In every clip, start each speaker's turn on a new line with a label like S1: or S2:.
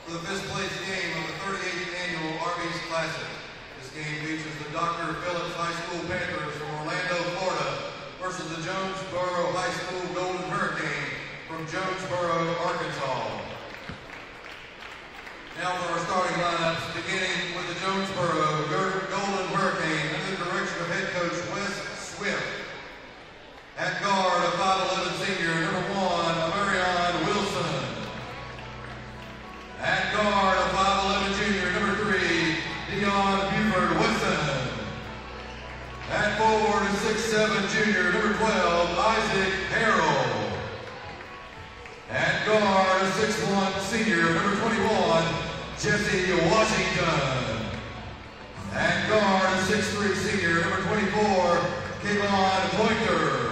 S1: for the fifth place game of the 38th annual Arby's Classic. This game features the Dr. Phillips High School Panthers from Orlando, Florida versus the Jonesboro High School Golden Hurricane from Jonesboro, Arkansas. Now for our starting lineups, beginning with the Jonesboro Golden Hurricane under the direction of head coach Wes Swift. At guard, a 5'11 senior, number 1, Marion Wilson. At guard, a 5'11 junior, number 3, Dion Buford Woodson. At forward, a 6'7 junior, number 12, Isaac Harrell. At guard, a 6'1 senior, number 21, Jesse Washington. At guard, a 6'3 senior, number 24, Kayvon Pointer.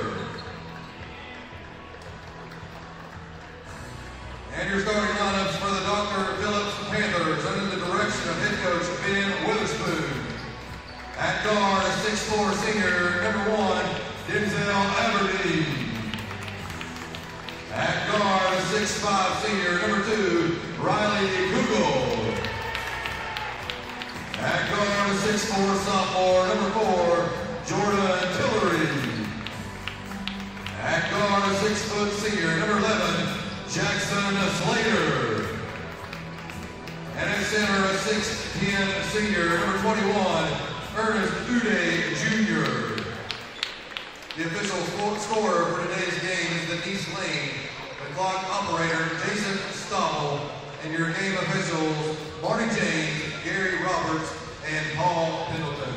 S1: And your starting lineups for the Dr. Phillips Panthers under the direction of head coach Ben Witherspoon. At guard, a 6'4 senior, number 1, Denzel Aberdeen. At guard, a 6'5 senior, number 2, Riley Kugel. At guard, a 6'4 sophomore, number 4, Jordan Tillery. At guard, a 6' senior, number 11, Jackson Slater. And at center, a 6'10 senior, number 21, Ernest Uday Jr. The official scorer for today's game is Denise Lane, the clock operator Jason Stoffel, and your game officials Marty James, Gary Roberts, and Paul Pendleton.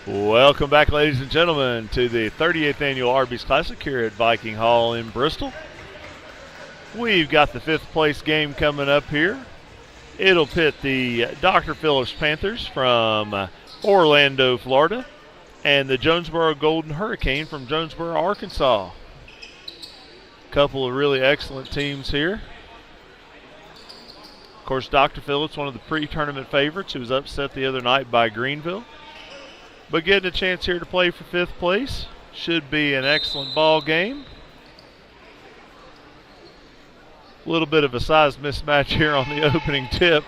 S2: Welcome back, ladies and gentlemen, to the 38th annual Arby's Classic here at Viking Hall in Bristol. We've got the fifth place game coming up here. It'll pit the Dr. Phillips Panthers from Orlando, Florida, and the Jonesboro Golden Hurricane from Jonesboro, Arkansas. Couple of really excellent teams here. Of course, Dr. Phillips, one of the pre-tournament favorites, who was upset the other night by Greenville. But getting a chance here to play for fifth place. Should be an excellent ball game. A little bit of a size mismatch here on the opening tip.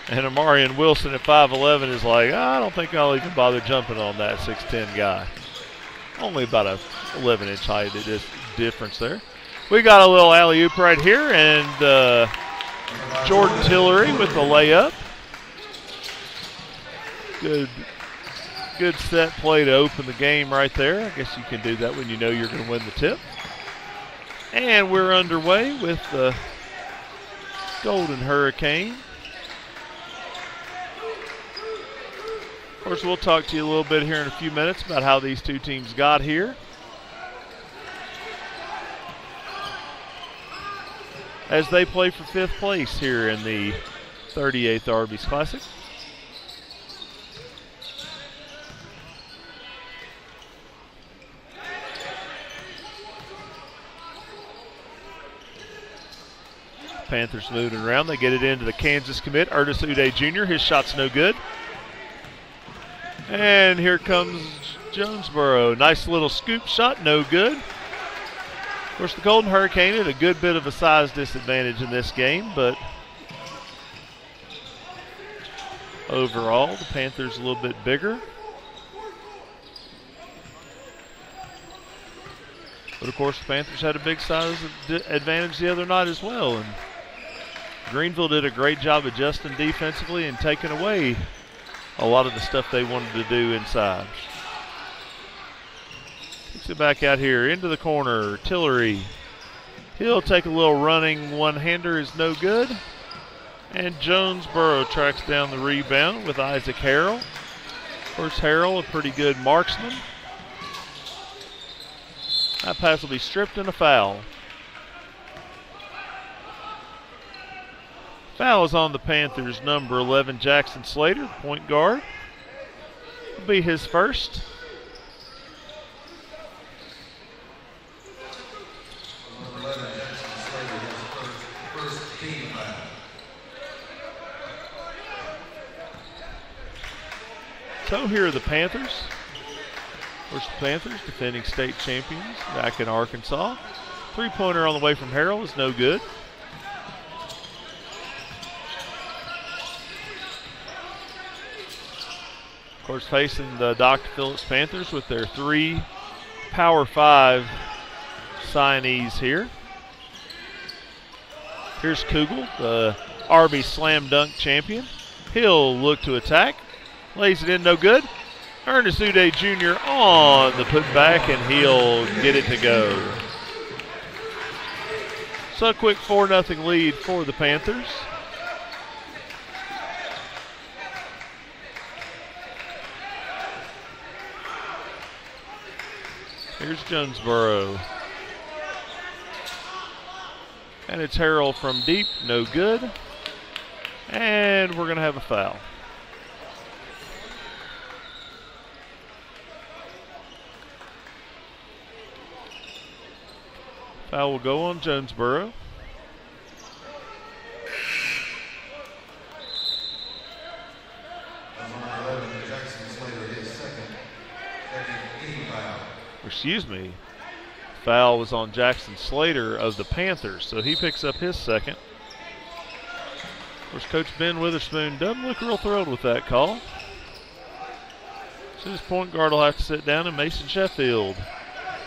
S2: And Amarian Wilson at 5'11 is like, I don't think I'll even bother jumping on that 6'10 guy. Only about a 11-inch height difference there. We got a little alley-oop right here, and Jordan Tillery with the layup. Good set play to open the game right there. I guess you can do that when you know you're going to win the tip. And we're underway with the Golden Hurricane. Of course, we'll talk to you a little bit here in a few minutes about how these two teams got here. As they play for fifth place here in the 38th Arby's Classic. Panthers moving around. They get it into the Kansas commit, Ernest Uday Jr. His shot's no good. And here comes Jonesboro. Nice little scoop shot, no good. Of course, the Golden Hurricane had a good bit of a size disadvantage in this game, but overall, the Panthers a little bit bigger. But of course, the Panthers had a big size advantage the other night as well. And Greenville did a great job adjusting defensively and taking away a lot of the stuff they wanted to do inside. Kicks it back out here into the corner. Tillery. He'll take a little running one-hander, is no good. And Jonesboro tracks down the rebound with Isaac Harrell. Of course, Harrell, a pretty good marksman. That pass will be stripped and a foul. Foul is on the Panthers, number 11, Jackson Slater, point guard. Will be his first.
S1: Number 11, Jackson Slater, his first team foul.
S2: So here are the Panthers. Of course, the Panthers, defending state champions back in Arkansas. Three-pointer on the way from Harrell is no good. Of course, facing the Dr. Phillips Panthers with their 3 Power 5 signees here. Here's Kugel, the Arby slam dunk champion. He'll look to attack. Lays it in, no good. Ernest Uday Jr. on the putback, and he'll get it to go. So a quick 4-0 lead for the Panthers. Here's Jonesboro. And it's Harrell from deep, no good. And we're going to have a foul. Foul will go on Jonesboro. Excuse me. Foul was on Jackson Slater of the Panthers, so he picks up his second. Of course, Coach Ben Witherspoon doesn't look real thrilled with that call. So his point guard will have to sit down, and Mason Sheffield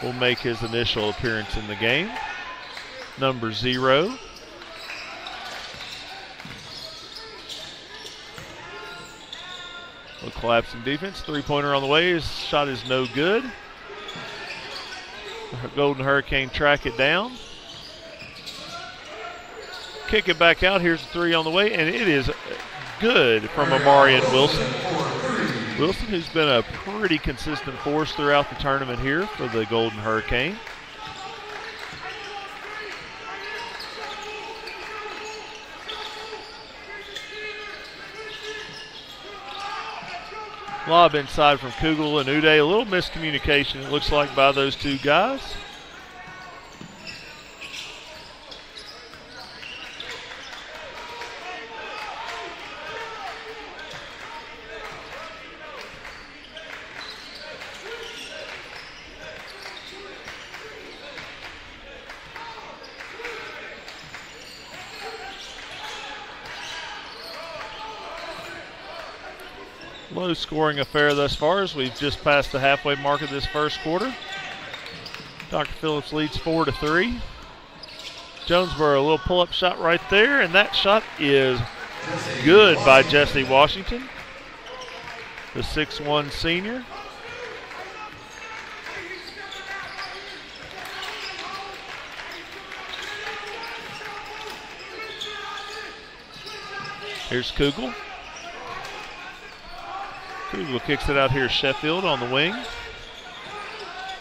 S2: will make his initial appearance in the game. Number 0. A collapsing defense. Three-pointer on the way. His shot is no good. Golden Hurricane track it down. Kick it back out. Here's the 3 on the way, and it is good from Amarian Wilson. Wilson, who's been a pretty consistent force throughout the tournament here for the Golden Hurricane. Lob inside from Kugel and Uday. A little miscommunication, it looks like, by those two guys. Low scoring affair thus far as we've just passed the halfway mark of this first quarter. Dr. Phillips leads 4-3. Jonesboro, a little pull-up shot right there, and that shot is good by Jesse Washington, the 6'1" senior. Here's Kugel. Kugel kicks it out here. Sheffield on the wing.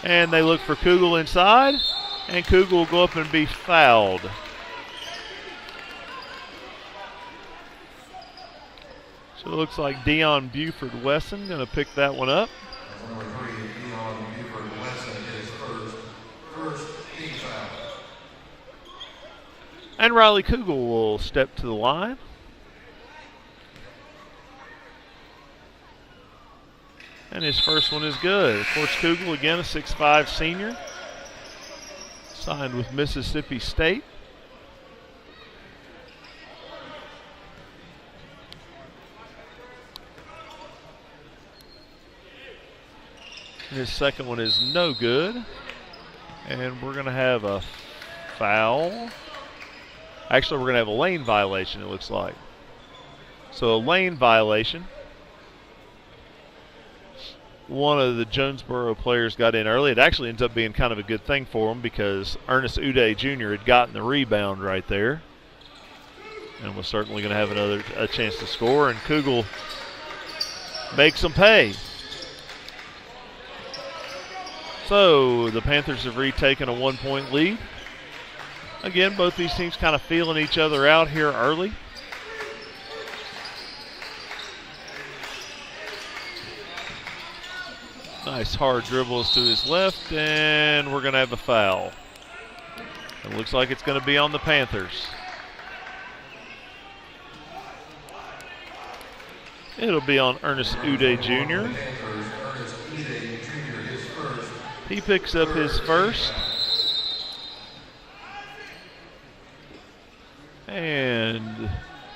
S2: And they look for Kugel inside. And Kugel will go up and be fouled. So it looks like Dion Buford Wesson going to pick that one up.
S1: Number 3, Dion Buford Wesson is first team foul.
S2: And Riley Kugel will step to the line. And his first one is good. Of course, Kugel, again, a 6'5" senior. Signed with Mississippi State. His second one is no good. And we're going to have a foul. Actually, we're going to have a lane violation, it looks like. So a lane violation. One of the Jonesboro players got in early. It actually ends up being kind of a good thing for him because Ernest Uday Jr. had gotten the rebound right there. And was certainly going to have a chance to score. And Kugel makes them pay. So the Panthers have retaken a 1-point lead. Again, both these teams kind of feeling each other out here early. Nice hard dribbles to his left, and we're going to have a foul. It looks like it's going to be on the Panthers. It'll be on Ernest Uday Jr. He picks up his first. And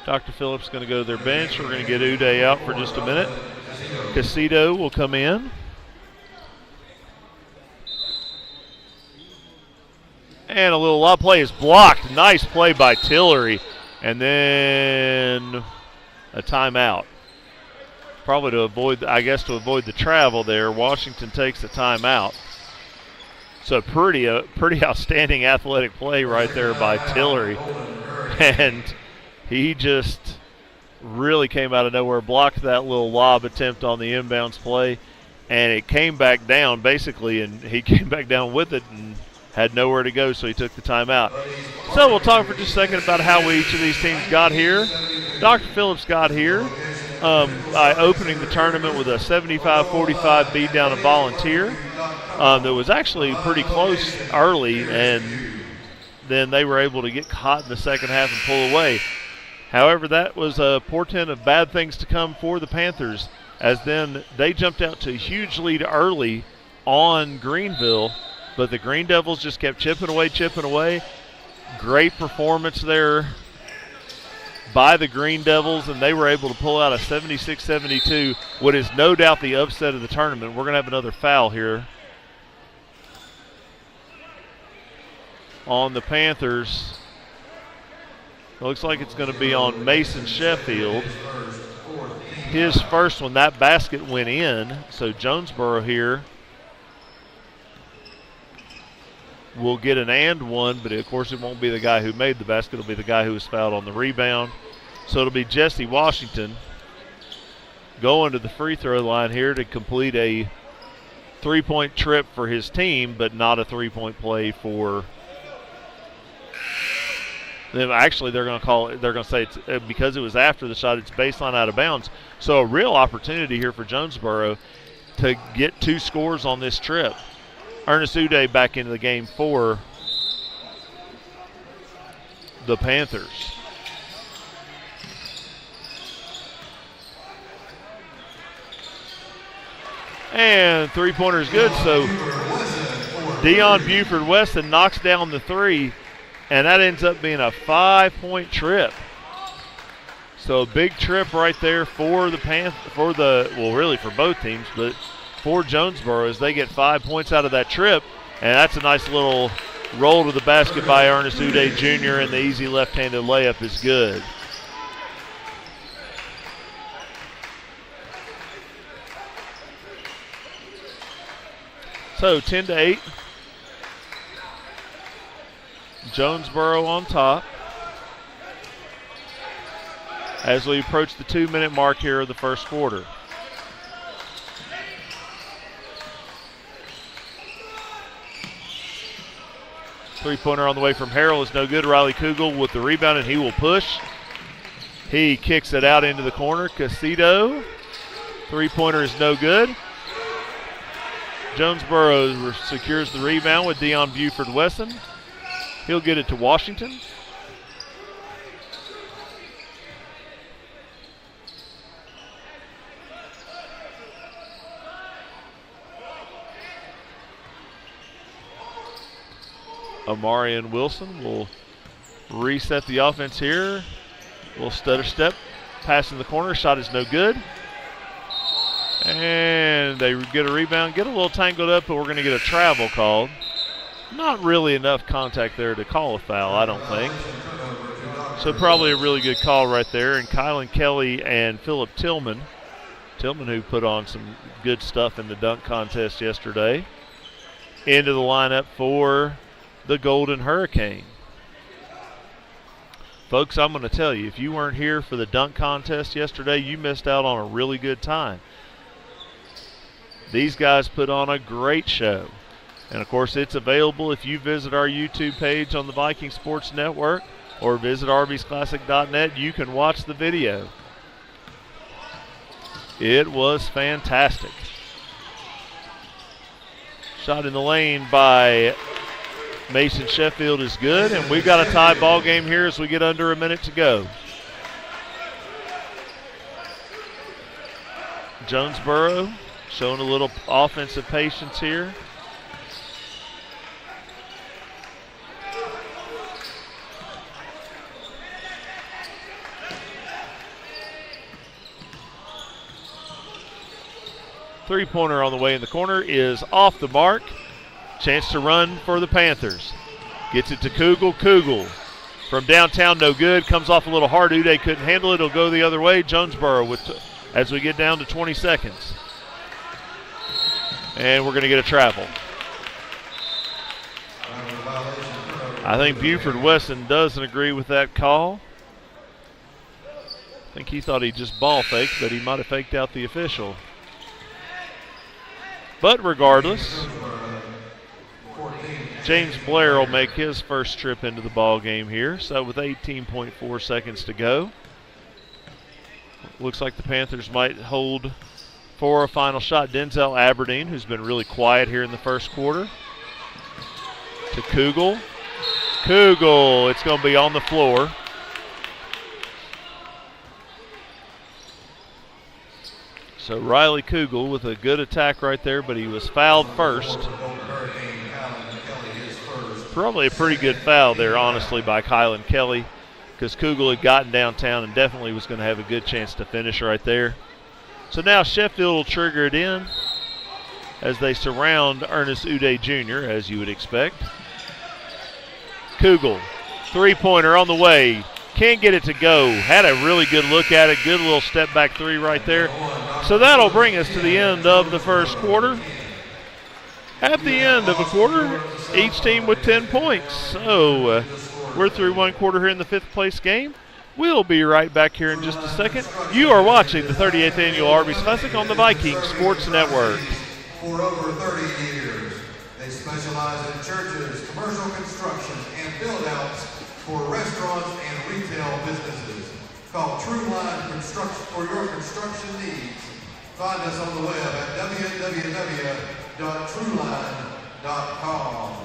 S2: Dr. Phillips going to go to their bench. We're going to get Uday out for just a minute. Casito will come in. And a lob play is blocked. Nice play by Tillery. And then a timeout. Probably to avoid the travel there, Washington takes a timeout. So pretty outstanding athletic play right there by Tillery. And he just really came out of nowhere, blocked that little lob attempt on the inbounds play, and it came back down basically, and he came back down with it and had nowhere to go, so he took the timeout. So we'll talk for just a second about how each of these teams got here. Dr. Phillips got here by opening the tournament with a 75-45 beat down of Volunteer. That was actually pretty close early, and then they were able to get caught in the second half and pull away. However, that was a portent of bad things to come for the Panthers, as then they jumped out to a huge lead early on Greenville, but the Green Devils just kept chipping away. Great performance there by the Green Devils, and they were able to pull out a 76-72, what is no doubt the upset of the tournament. We're going to have another foul here on the Panthers. It looks like it's going to be on Mason Sheffield. His first one, that basket went in, so Jonesboro here will get an and one, but of course it won't be the guy who made the basket. It'll be the guy who was fouled on the rebound. So it'll be Jesse Washington going to the free throw line here to complete a three-point trip for his team, but not a three-point play for them. Actually, they're going to say it's because it was after the shot, it's baseline out of bounds. So a real opportunity here for Jonesboro to get two scores on this trip. Ernest Uday back into the game for the Panthers. And three-pointer is good, so Dion Buford-Weston knocks down the three, and that ends up being a 5-point trip. So a big trip right there for the really for both teams, but for Jonesboro as they get 5 points out of that trip, and that's a nice little roll to the basket by Ernest Uday Jr., and the easy left-handed layup is good. So 10-8. Jonesboro on top as we approach the 2-minute mark here of the first quarter. Three-pointer on the way from Harrell is no good. Riley Kugel with the rebound, and he will push. He kicks it out into the corner. Casito. Three-pointer is no good. Jonesboro secures the rebound with Dion Buford-Weston. He'll get it to Washington. Amarian Wilson will reset the offense here. Little stutter step. Pass in the corner. Shot is no good. And they get a rebound. Get a little tangled up, but we're going to get a travel called. Not really enough contact there to call a foul, I don't think. So probably a really good call right there. And Kylan Kelly and Philip Tillman. Tillman, who put on some good stuff in the dunk contest yesterday, into the lineup for the Golden Hurricane. Folks, I'm going to tell you, if you weren't here for the dunk contest yesterday, you missed out on a really good time. These guys put on a great show. And, of course, it's available if you visit our YouTube page on the Viking Sports Network or visit arbysclassic.net. You can watch the video. It was fantastic. Shot in the lane by Mason Sheffield is good, and we've got a tie ball game here as we get under a minute to go. Jonesboro showing a little offensive patience here. Three-pointer on the way in the corner is off the mark. Chance to run for the Panthers. Gets it to Kugel. Kugel from downtown, no good. Comes off a little hard. Uday couldn't handle it. It'll go the other way. Jonesboro as we get down to 20 seconds. And we're going to get a travel. I think Buford Weston doesn't agree with that call. I think he thought he just ball faked, but he might have faked out the official. But regardless, James Blair will make his first trip into the ball game here. So with 18.4 seconds to go, looks like the Panthers might hold for a final shot. Denzel Aberdeen, who's been really quiet here in the first quarter, to Kugel. Kugel, it's going to be on the floor. So Riley Kugel with a good attack right there, but he was fouled first. Probably a pretty good foul there, honestly, by Kylan Kelly, because Kugel had gotten downtown and definitely was going to have a good chance to finish right there. So now Sheffield will trigger it in as they surround Ernest Uday Jr., as you would expect. Kugel, three-pointer on the way. Can't get it to go. Had a really good look at it. Good little step back three right there. So that'll bring us to the end of the first quarter. At the end of a quarter, each team with 10 points. So we're through one quarter here in the fifth place game. We'll be right back here in just a second. You are watching the 38th Annual Arby's Classic on the Viking Sports Network.
S1: For over 30 years, they specialize in churches, commercial construction, and build-outs for restaurants and retail businesses. Call Trueline Construction for your construction needs. Find us on the web at www.trueline.com.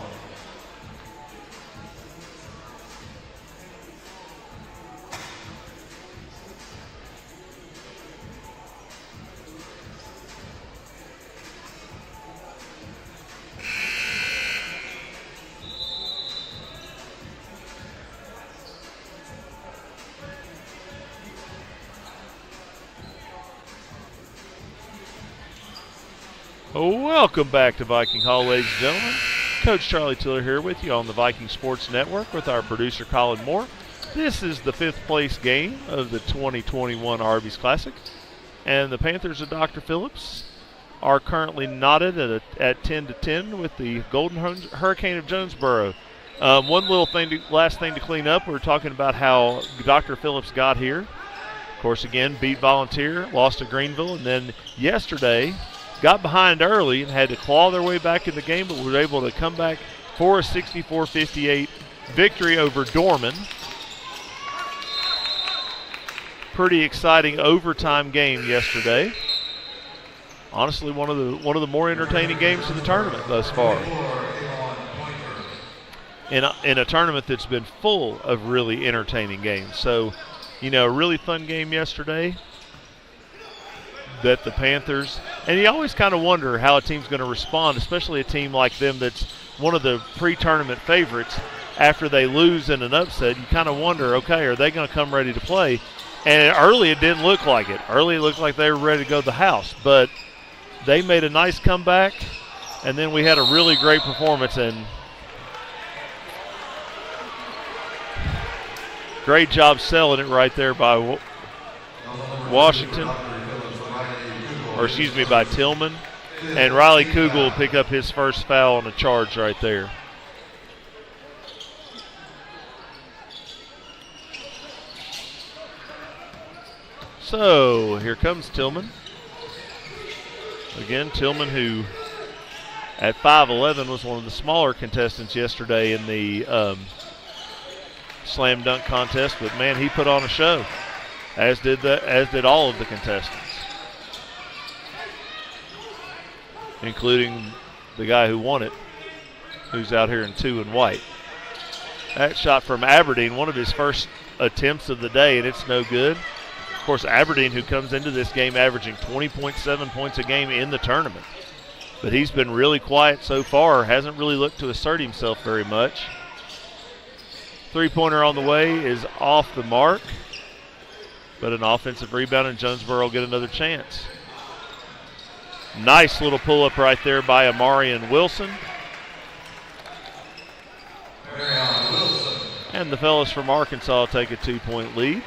S2: Welcome back to Viking Hall, ladies and gentlemen. Coach Charlie Tiller here with you on the Viking Sports Network with our producer Colin Moore. This is the fifth place game of the 2021 Arby's Classic, and the Panthers of Dr. Phillips are currently knotted at 10-10 with the Golden Hurricane of Jonesboro. One little thing, last thing to clean up. We're talking about how Dr. Phillips got here. Of course, again, beat Volunteer, lost to Greenville, and then yesterday got behind early and had to claw their way back in the game, but were able to come back for a 64-58 victory over Dorman. Pretty exciting overtime game yesterday. Honestly, one of the more entertaining games of the tournament thus far. In a tournament that's been full of really entertaining games. So, a really fun game yesterday that the Panthers, and you always kind of wonder how a team's going to respond, especially a team like them that's one of the pre-tournament favorites. After they lose in an upset, you kind of wonder, okay, are they going to come ready to play? And early it didn't look like it. Early it looked like they were ready to go to the house, but they made a nice comeback, and then we had a really great performance, and great job selling it right there by Washington. By Tillman. And Riley Kugel will pick up his first foul on a charge right there. So here comes Tillman. Again, Tillman, who at 5'11" was one of the smaller contestants yesterday in the slam dunk contest, but man, he put on a show, as did all of the contestants, including the guy who won it, who's out here in 2 and white. That shot from Aberdeen, one of his first attempts of the day, and it's no good. Of course, Aberdeen, who comes into this game averaging 20.7 points a game in the tournament. But he's been really quiet so far, hasn't really looked to assert himself very much. Three-pointer on the way is off the mark, but an offensive rebound, and Jonesboro will get another chance. Nice little pull-up right there by Amarian Wilson. And the fellas from Arkansas take a 2-point lead.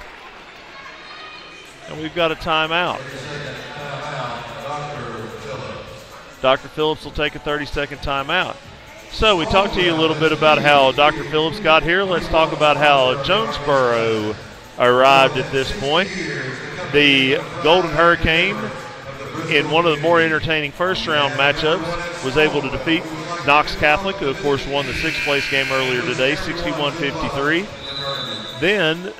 S2: And we've got a timeout. Dr. Phillips will take a 30-second timeout. So we talked to you a little bit about how Dr. Phillips got here. Let's talk about how Jonesboro arrived at this point. The Golden Hurricane, in one of the more entertaining first-round matchups, was able to defeat Knox Catholic, who, of course, won the sixth-place game earlier today, 61-53. Then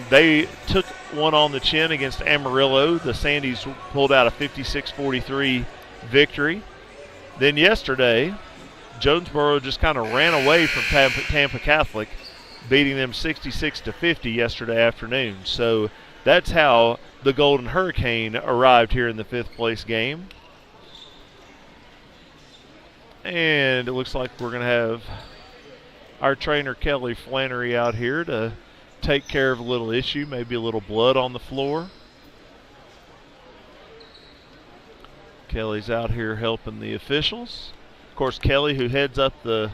S2: they took one on the chin against Amarillo. The Sandys pulled out a 56-43 victory. Then yesterday, Jonesboro just kind of ran away from Tampa Catholic, beating them 66-50 yesterday afternoon. So that's how the Golden Hurricane arrived here in the fifth-place game. And it looks like we're going to have our trainer Kelly Flannery out here to take care of a little issue, maybe a little blood on the floor. Kelly's out here helping the officials. Of course, Kelly, who heads up the,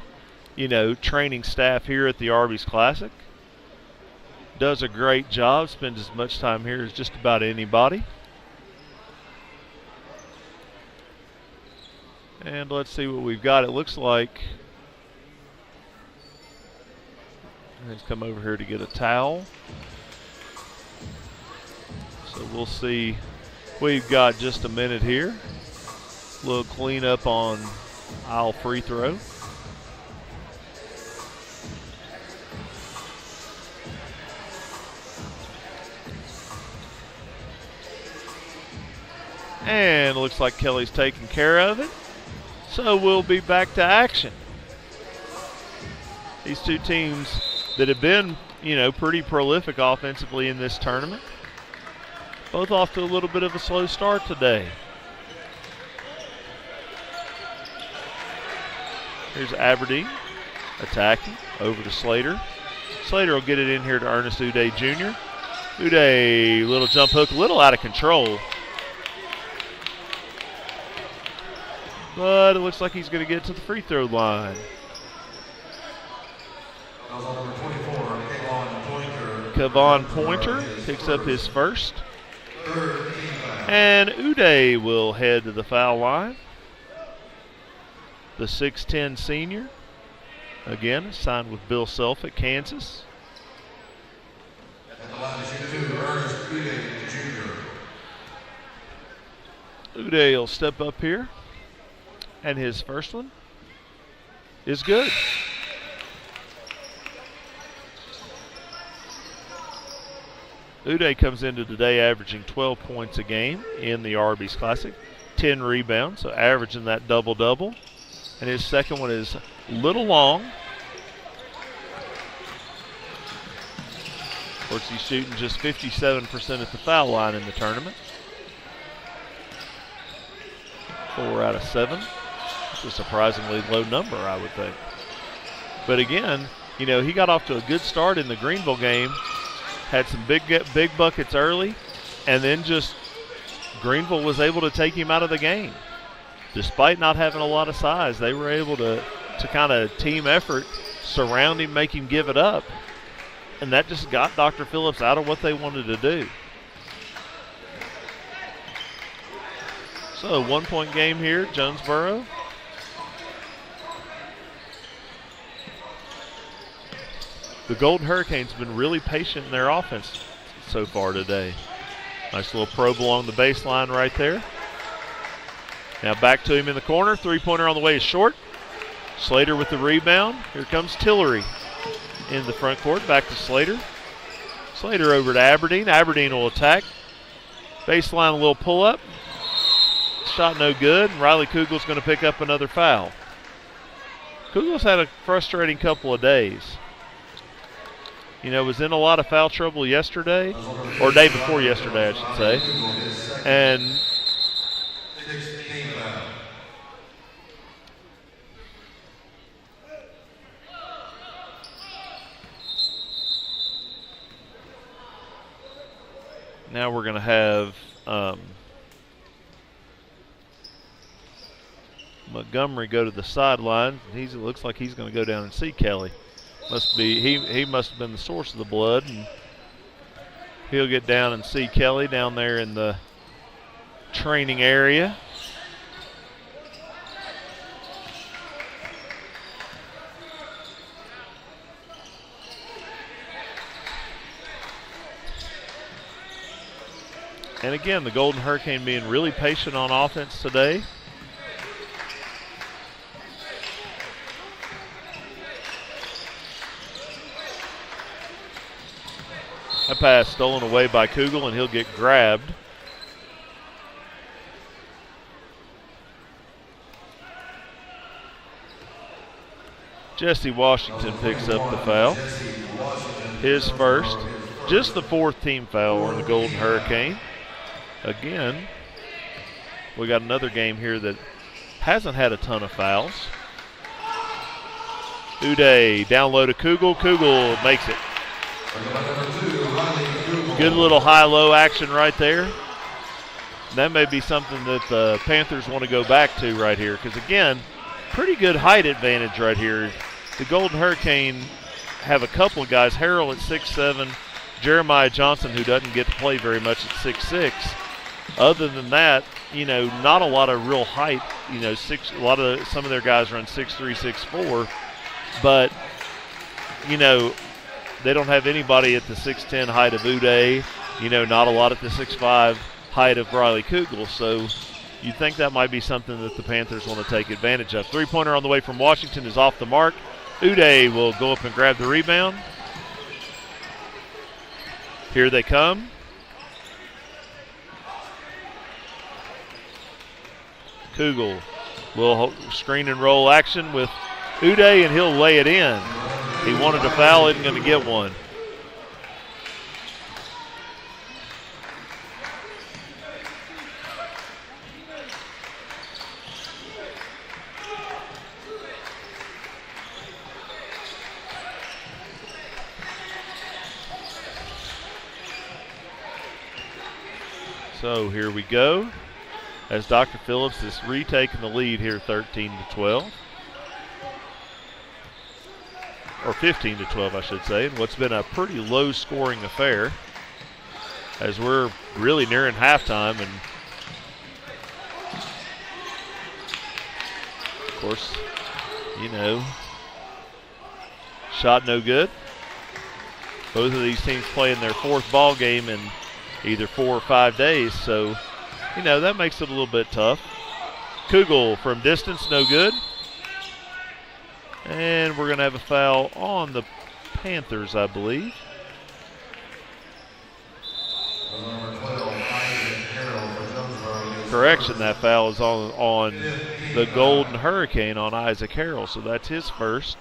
S2: training staff here at the Arby's Classic, does a great job, spends as much time here as just about anybody. And let's see what we've got. It looks like he's come over here to get a towel. So we'll see. We've got just a minute here. A little cleanup on aisle free throw. And it looks like Kelly's taking care of it. So we'll be back to action. These two teams that have been, pretty prolific offensively in this tournament, both off to a little bit of a slow start today. Here's Aberdeen attacking over to Slater. Slater will get it in here to Ernest Uday Jr. Uday, little jump hook, a little out of control. But it looks like he's going to get to the free throw line. Kevon Pointer picks up his first. And Uday will head to the foul line. The 6'10 senior, again, signed with Bill Self at Kansas. Uday will step up here. And his first one is good. Uday comes into today averaging 12 points a game in the Arby's Classic, 10 rebounds, so averaging that double-double. And his second one is a little long. Of course, he's shooting just 57% at the foul line in the tournament. 4 out of 7. It's a surprisingly low number, I would think. But again, he got off to a good start in the Greenville game, had some big buckets early, and then just Greenville was able to take him out of the game. Despite not having a lot of size, they were able to kind of team effort, surround him, make him give it up. And that just got Dr. Phillips out of what they wanted to do. So, 1-point game here, Jonesboro. The Golden Hurricanes have been really patient in their offense so far today. Nice little probe along the baseline right there. Now back to him in the corner. Three-pointer on the way is short. Slater with the rebound. Here comes Tillery in the front court. Back to Slater. Slater over to Aberdeen. Aberdeen will attack. Baseline, a little pull-up. Shot no good. Riley Kugel's going to pick up another foul. Kugel's had a frustrating couple of days. Was in a lot of foul trouble yesterday, or day before yesterday, I should say. And now we're going to have Montgomery go to the sideline. It looks like he's going to go down and see Kelly. He must have been the source of the blood, and he'll get down and see Kelly down there in the training area. And again, the Golden Hurricane being really patient on offense today. A pass stolen away by Kugel, and he'll get grabbed. Jesse Washington picks up the foul. His first. Just the fourth team foul on the Golden Hurricane. Again, we got another game here that hasn't had a ton of fouls. Uday down low to Kugel. Kugel makes it. Good little high-low action right there. That may be something that the Panthers want to go back to right here because, again, pretty good height advantage right here. The Golden Hurricane have a couple of guys, Harrell at 6'7", Jeremiah Johnson, who doesn't get to play very much at 6'6". Other than that, not a lot of real height. Some of their guys run 6'3", 6'4", but they don't have anybody at the 6'10" height of Uday. Not a lot at the 6'5" height of Riley Kugel. So you think that might be something that the Panthers want to take advantage of. Three-pointer on the way from Washington is off the mark. Uday will go up and grab the rebound. Here they come. Kugel will screen and roll action with Uday, and he'll lay it in. He wanted a foul, isn't going to get one. So here we go, as Dr. Phillips is retaking the lead here, 13-12. Or 15-12, I should say, in what's been a pretty low-scoring affair, as we're really nearing halftime. And of course, shot no good. Both of these teams playing their fourth ball game in either 4 or 5 days, so that makes it a little bit tough. Kugel from distance, no good. And we're going to have a foul on the Panthers, I believe. Correction, that foul is on the Golden Hurricane on Isaac Harrell, so that's his first.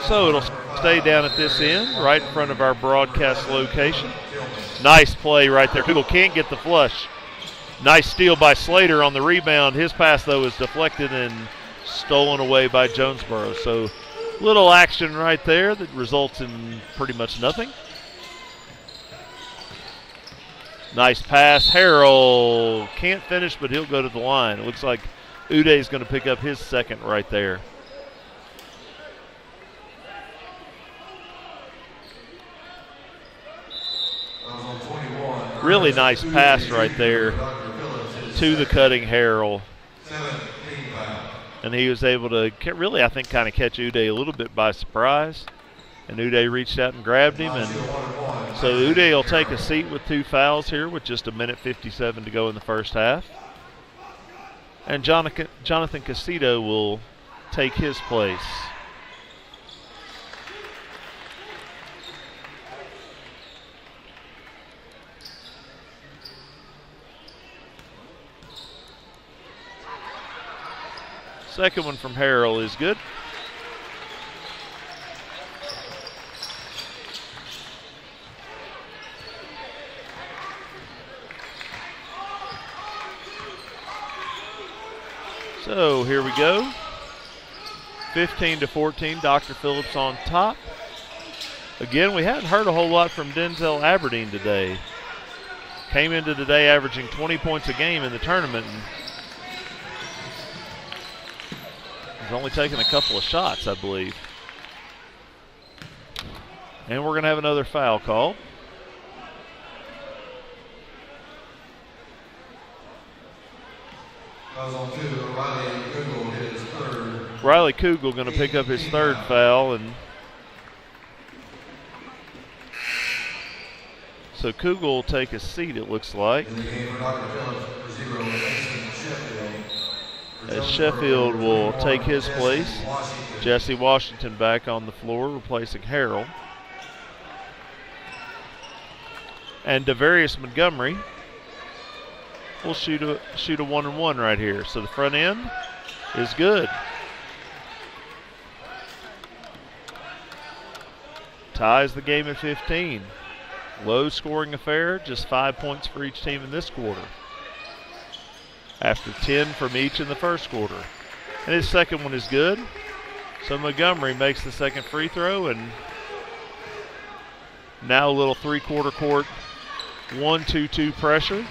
S2: So it'll stay down at this end, right in front of our broadcast location. Nice play right there. Kugel can't get the flush. Nice steal by Slater on the rebound. His pass, though, is deflected and stolen away by Jonesboro. So little action right there that results in pretty much nothing. Nice pass. Harrell can't finish, but he'll go to the line. It looks like Uday's going to pick up his second right there. Really nice pass right there to the cutting Harrell. And he was able to really, I think, kind of catch Uday a little bit by surprise. And Uday reached out and grabbed him. And so Uday will take a seat with 2 fouls here with just 1:57 to go in the first half. And Jonathan Casito will take his place. Second one from Harrell is good. So here we go. 15-14, Dr. Phillips on top. Again, we hadn't heard a whole lot from Denzel Aberdeen today. Came into today averaging 20 points a game in the tournament. And He's only taken a couple of shots, I believe. And we're going to have another foul called. Riley Kugel going to pick up his third foul, and so Kugel will take a seat, it looks like. As Sheffield will take his place. Jesse Washington back on the floor, replacing Harrell. And Devarius Montgomery will shoot a 1-and-1 right here. So the front end is good. Ties the game at 15. Low scoring affair, just 5 points for each team in this quarter, after 10 from each in the first quarter. And his second one is good. So Montgomery makes the second free throw, and now a little three-quarter court 1-2-2 pressure.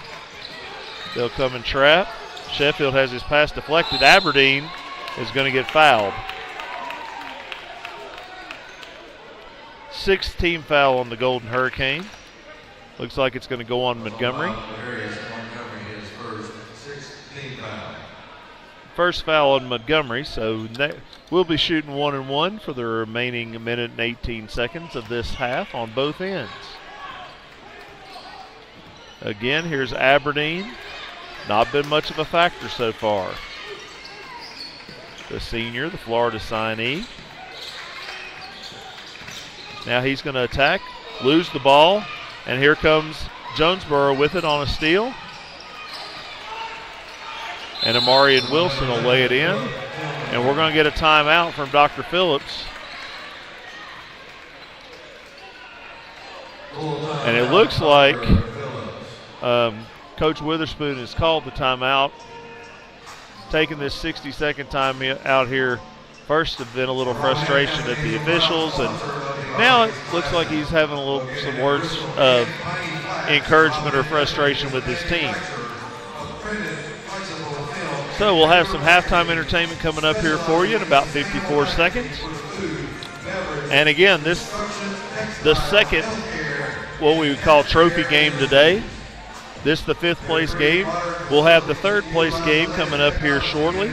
S2: They'll come and trap. Sheffield has his pass deflected. Aberdeen is going to get fouled. 6th team foul on the Golden Hurricane. Looks like it's going to go on Montgomery. First foul on Montgomery, so we'll be shooting 1-and-1 for the remaining minute and 18 seconds of this half on both ends. Again, here's Aberdeen. Not been much of a factor so far. The senior, the Florida signee. Now he's going to attack, lose the ball, and here comes Jonesboro with it on a steal. And Amarian Wilson will lay it in. And we're going to get a timeout from Dr. Phillips. And it looks like Coach Witherspoon has called the timeout, taking this 60-second time out here. First have been a little frustration at the officials, and now it looks like he's having some words of encouragement or frustration with his team. So we'll have some halftime entertainment coming up here for you in about 54 seconds. And again, the second, what we would call trophy game today. This is the 5th place game. We'll have the 3rd place game coming up here shortly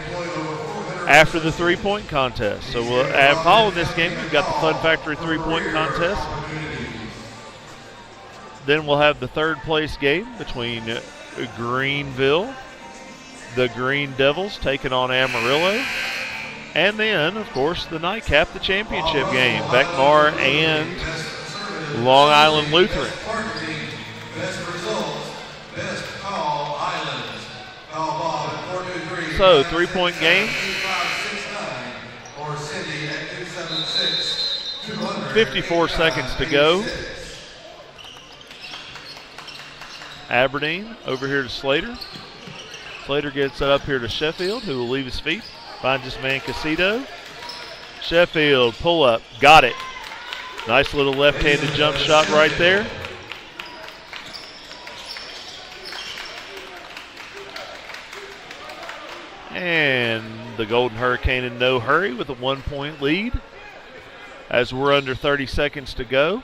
S2: after the 3-point contest. So we'll following this game, we've got the Fun Factory 3-point contest. Then we'll have the 3rd place game between Greenville, the Green Devils, taking on Amarillo. And then, of course, the nightcap, the championship game, Beckmar and Long Island Lutheran. So, 3-point game. 54 seconds to go. Aberdeen over here to Slater. Slater gets it up here to Sheffield, who will leave his feet. Finds his man Casito. Sheffield, pull up, got it. Nice little left-handed jump shot right there. And the Golden Hurricane in no hurry with a 1-point lead as we're under 30 seconds to go.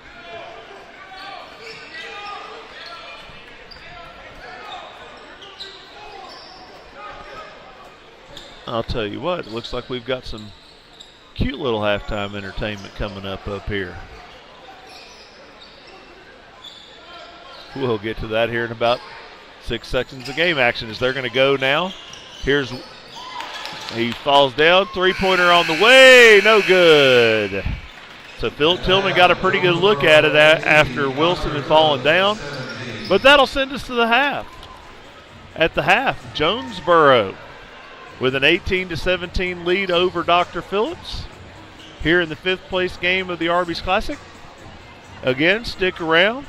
S2: I'll tell you what, it looks like we've got some cute little halftime entertainment coming up here. We'll get to that here in about 6 seconds of game action as they're going to go now. He falls down, 3-pointer on the way, no good. So Phil Tillman got a pretty good look at it after Wilson had fallen down. But that'll send us to the half. At the half, Jonesboro with an 18-17 lead over Dr. Phillips here in the 5th place game of the Arby's Classic. Again, stick around.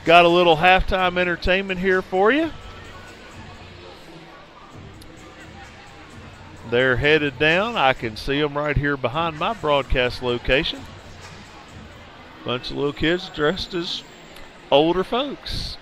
S2: Got a little halftime entertainment here for you. They're headed down. I can see them right here behind my broadcast location. Bunch of little kids dressed as older folks.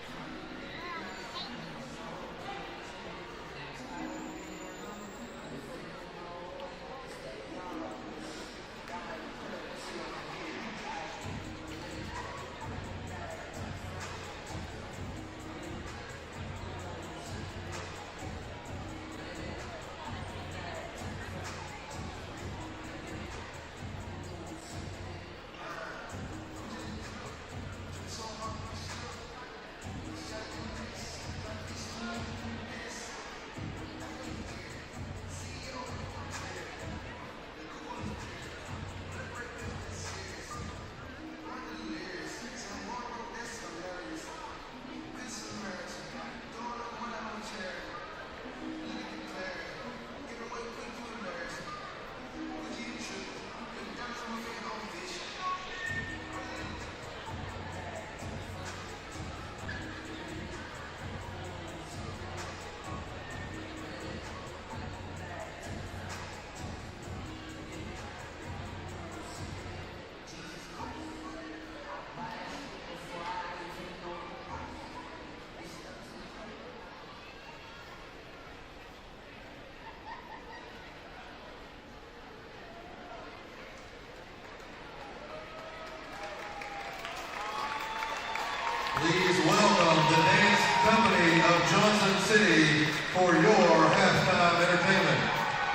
S1: City for your halftime entertainment.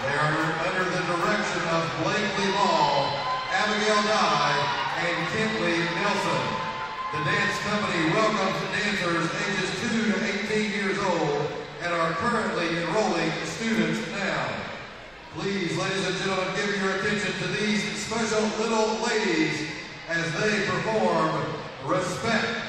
S1: They are under the direction of Blakely Law, Abigail Dye, and Kintley Nelson. The dance company welcomes dancers ages 2 to 18 years old and are currently enrolling students now. Please, ladies and gentlemen, give your attention to these special little ladies as they perform Respect.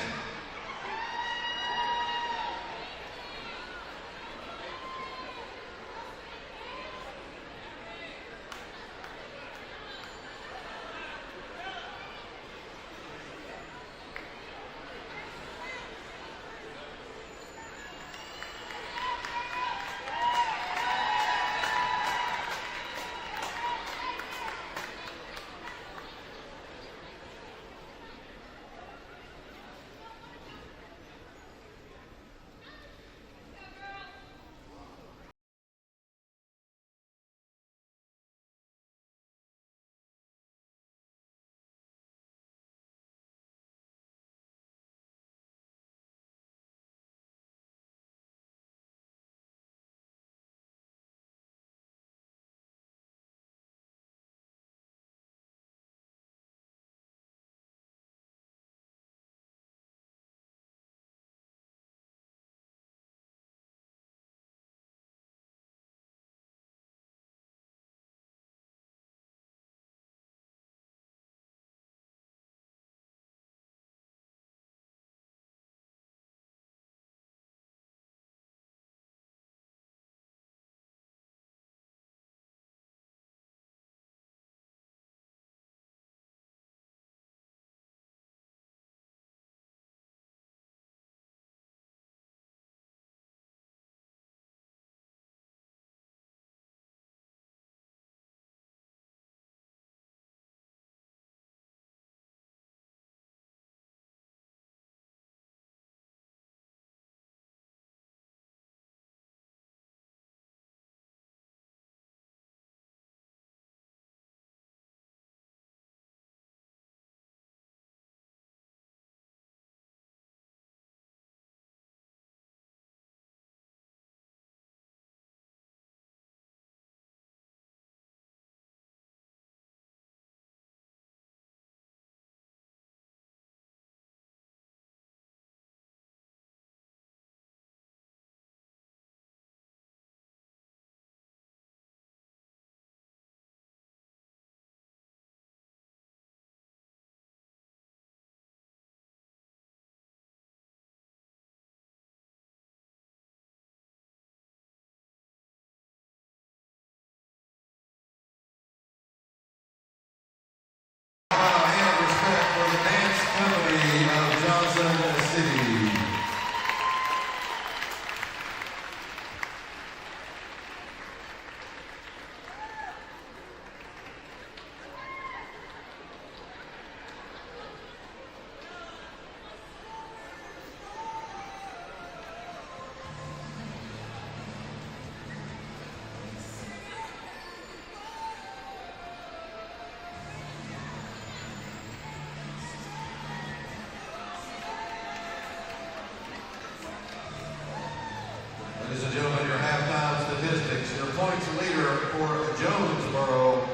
S1: Ladies and gentlemen, your halftime statistics. Your points leader for Jonesboro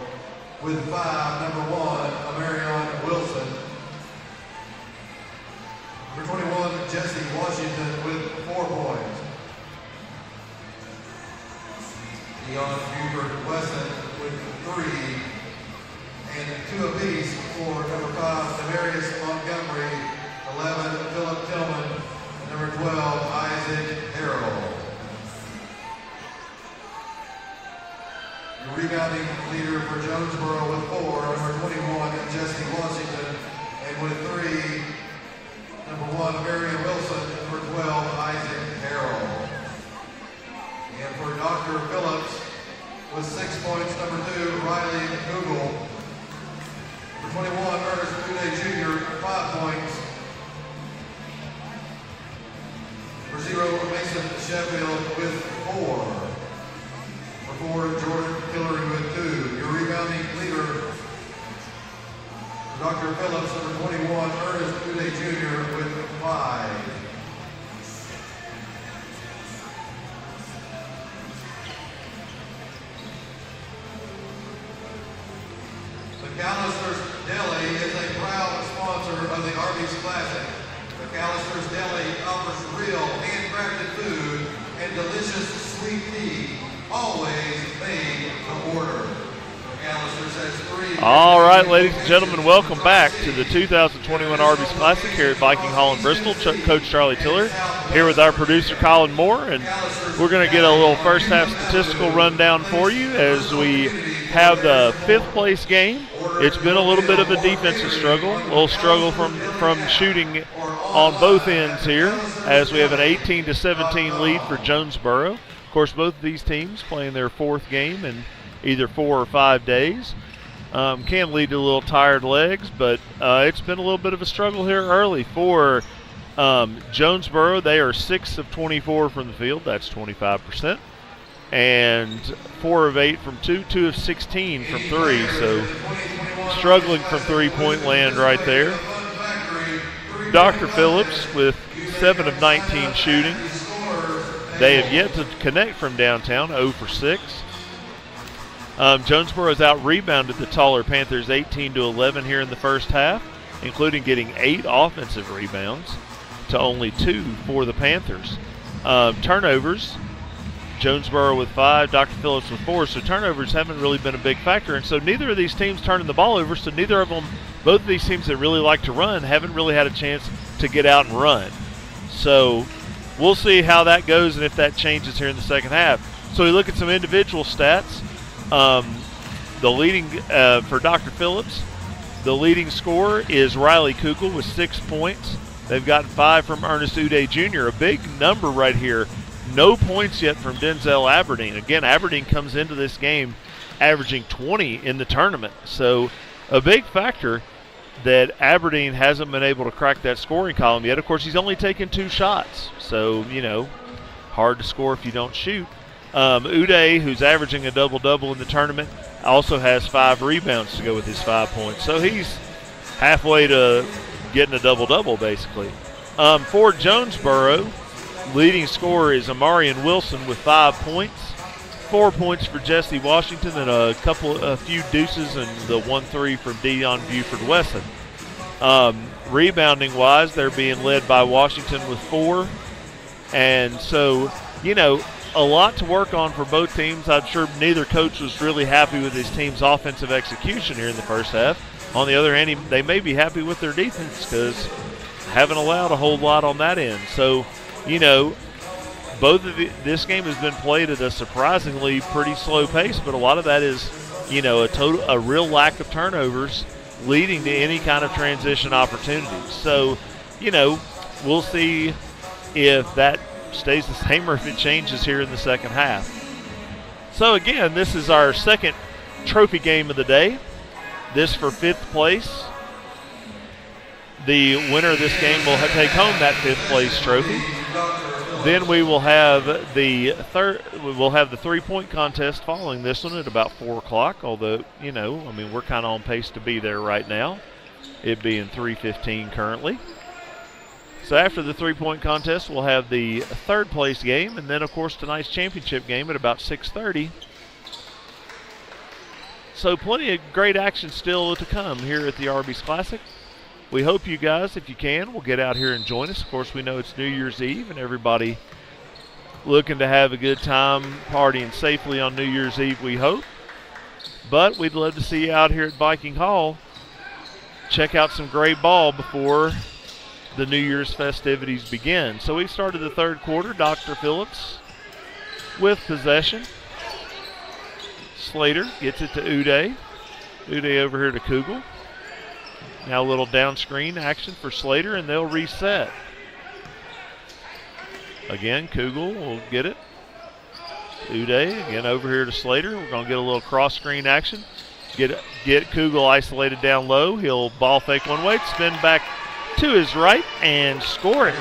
S1: with 5, number 1, Marion Wilson. Number 21, Jesse Washington with 4 points. Dion Buford Wesson with 3. And 2 apiece for number 5, Demarius Montgomery, 11, Philip Tillman, and number 12, Isaac Harrell. Your rebounding leader for Jonesboro with 4, number 21, Jesse Washington, and with 3, number 1, Marion Wilson, number 12, Isaac Harrell. And for Dr. Phillips with 6 points, number 2, Riley Google. Number 21, Ernest Uday Jr., 5 points. For 0, Mason Sheffield with 4. For 4, Jordan Hillary with 2. Your rebounding leader, Dr. Phillips, number 21, Ernest Uday Jr. with 5. McAllister's Deli is a proud sponsor of the Arby's Classic. McAllister's Deli offers real handcrafted food and delicious sweet tea, always made to order. McAllister's has 3.
S2: All right, ladies and gentlemen, welcome back to the 2021 Arby's Classic here at Viking Hall in Bristol. Coach Charlie Tiller here with our producer Colin Moore, and we're going to get a little first half statistical rundown for you as we have the 5th place game. It's been a little bit of a defensive struggle, a little struggle from shooting on both ends here, as we have an 18-17 lead for Jonesboro. Of course, both of these teams playing their 4th game in either 4 or 5 days. Can lead to a little tired legs, but it's been a little bit of a struggle here early for Jonesboro. They are 6 of 24 from the field. That's 25%. And 4 of 8 from 2, 2 of 16 from 3. So struggling from three-point land right there. Dr. Phillips with 7 of 19 shooting. They have yet to connect from downtown, 0 for 6. Jonesboro has out-rebounded the taller Panthers 18-11 here in the first half, including getting 8 offensive rebounds to only 2 for the Panthers. Turnovers, Jonesboro with 5, Dr. Phillips with 4, so turnovers haven't really been a big factor, and so neither of these teams turning the ball over, so neither of them, both of these teams that really like to run, haven't really had a chance to get out and run. So we'll see how that goes and if that changes here in the second half. So we look at some individual stats. The leading, for Dr. Phillips, the leading scorer is Riley Kugel with 6 points. They've gotten 5 from Ernest Uday Jr., a big number right here. No points yet from Denzel Aberdeen. Again, Aberdeen comes into this game averaging 20 in the tournament. So a big factor that Aberdeen hasn't been able to crack that scoring column yet. Of course, he's only taken 2 shots. So, hard to score if you don't shoot. Uday, who's averaging a double-double in the tournament, also has 5 rebounds to go with his 5 points. So he's halfway to getting a double-double, basically. For Jonesboro, leading scorer is Amarian Wilson with 5 points. 4 points for Jesse Washington and a few deuces and the 1-3 from Dion Buford-Wesson. Rebounding-wise, they're being led by Washington with 4. And so, a lot to work on for both teams. I'm sure neither coach was really happy with his team's offensive execution here in the first half. On the other hand, they may be happy with their defense because haven't allowed a whole lot on that end. So, this game has been played at a surprisingly pretty slow pace, but a lot of that is, a real lack of turnovers leading to any kind of transition opportunities. So, we'll see if that stays the same or if it changes here in the second half. So again, this is our second trophy game of the day. This for 5th place. The winner of this game will take home that 5th place trophy. Then we will have the 3-point contest following this one at about 4 o'clock, although, we're kind of on pace to be there right now, it being 3:15 currently. So after the 3-point contest, we'll have the 3rd place game, and then, of course, tonight's championship game at about 6:30. So plenty of great action still to come here at the Arby's Classic. We hope you guys, if you can, will get out here and join us. Of course, we know it's New Year's Eve, and everybody looking to have a good time partying safely on New Year's Eve, we hope. But we'd love to see you out here at Viking Hall. Check out some great ball before the New Year's festivities begin. So we started the 3rd quarter. Dr. Phillips with possession. Slater gets it to Uday. Uday over here to Kugel. Now a little down screen action for Slater, and they'll reset. Again, Kugel will get it. Uday again over here to Slater. We're going to get a little cross screen action. Get Kugel isolated down low. He'll ball fake one way, spin back to his right and score it.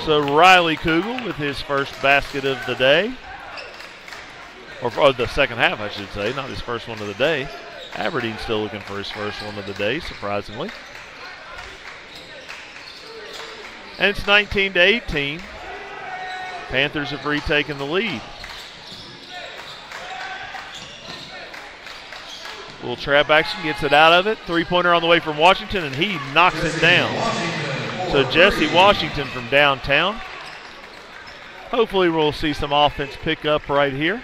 S2: So Riley Kugel with his first basket of the day. Or the second half, I should say, not his first one of the day. Aberdeen still looking for his first one of the day, surprisingly. And it's 19-18. Panthers have retaken the lead. Little trap action, gets it out of it. Three-pointer on the way from Washington, and he knocks it down. So Jesse Washington from downtown. Hopefully we'll see some offense pick up right here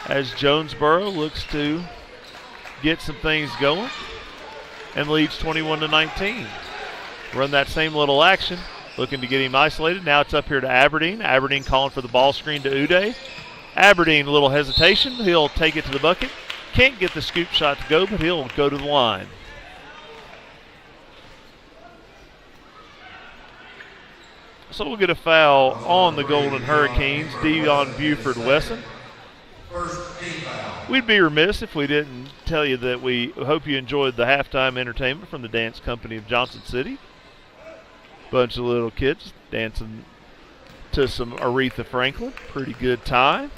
S2: as Jonesboro looks to get some things going and leads 21-19. Run that same little action, looking to get him isolated. Now it's up here to Aberdeen. Aberdeen calling for the ball screen to Uday. Aberdeen, a little hesitation. He'll take it to the bucket. Can't get the scoop shot to go, but he'll go to the line. So we'll get a foul on the Golden Hurricanes, Dion Buford-Wesson. We'd be remiss if we didn't tell you that we hope you enjoyed the halftime entertainment from the dance company of Johnson City. Bunch of little kids dancing to some Aretha Franklin. Pretty good time.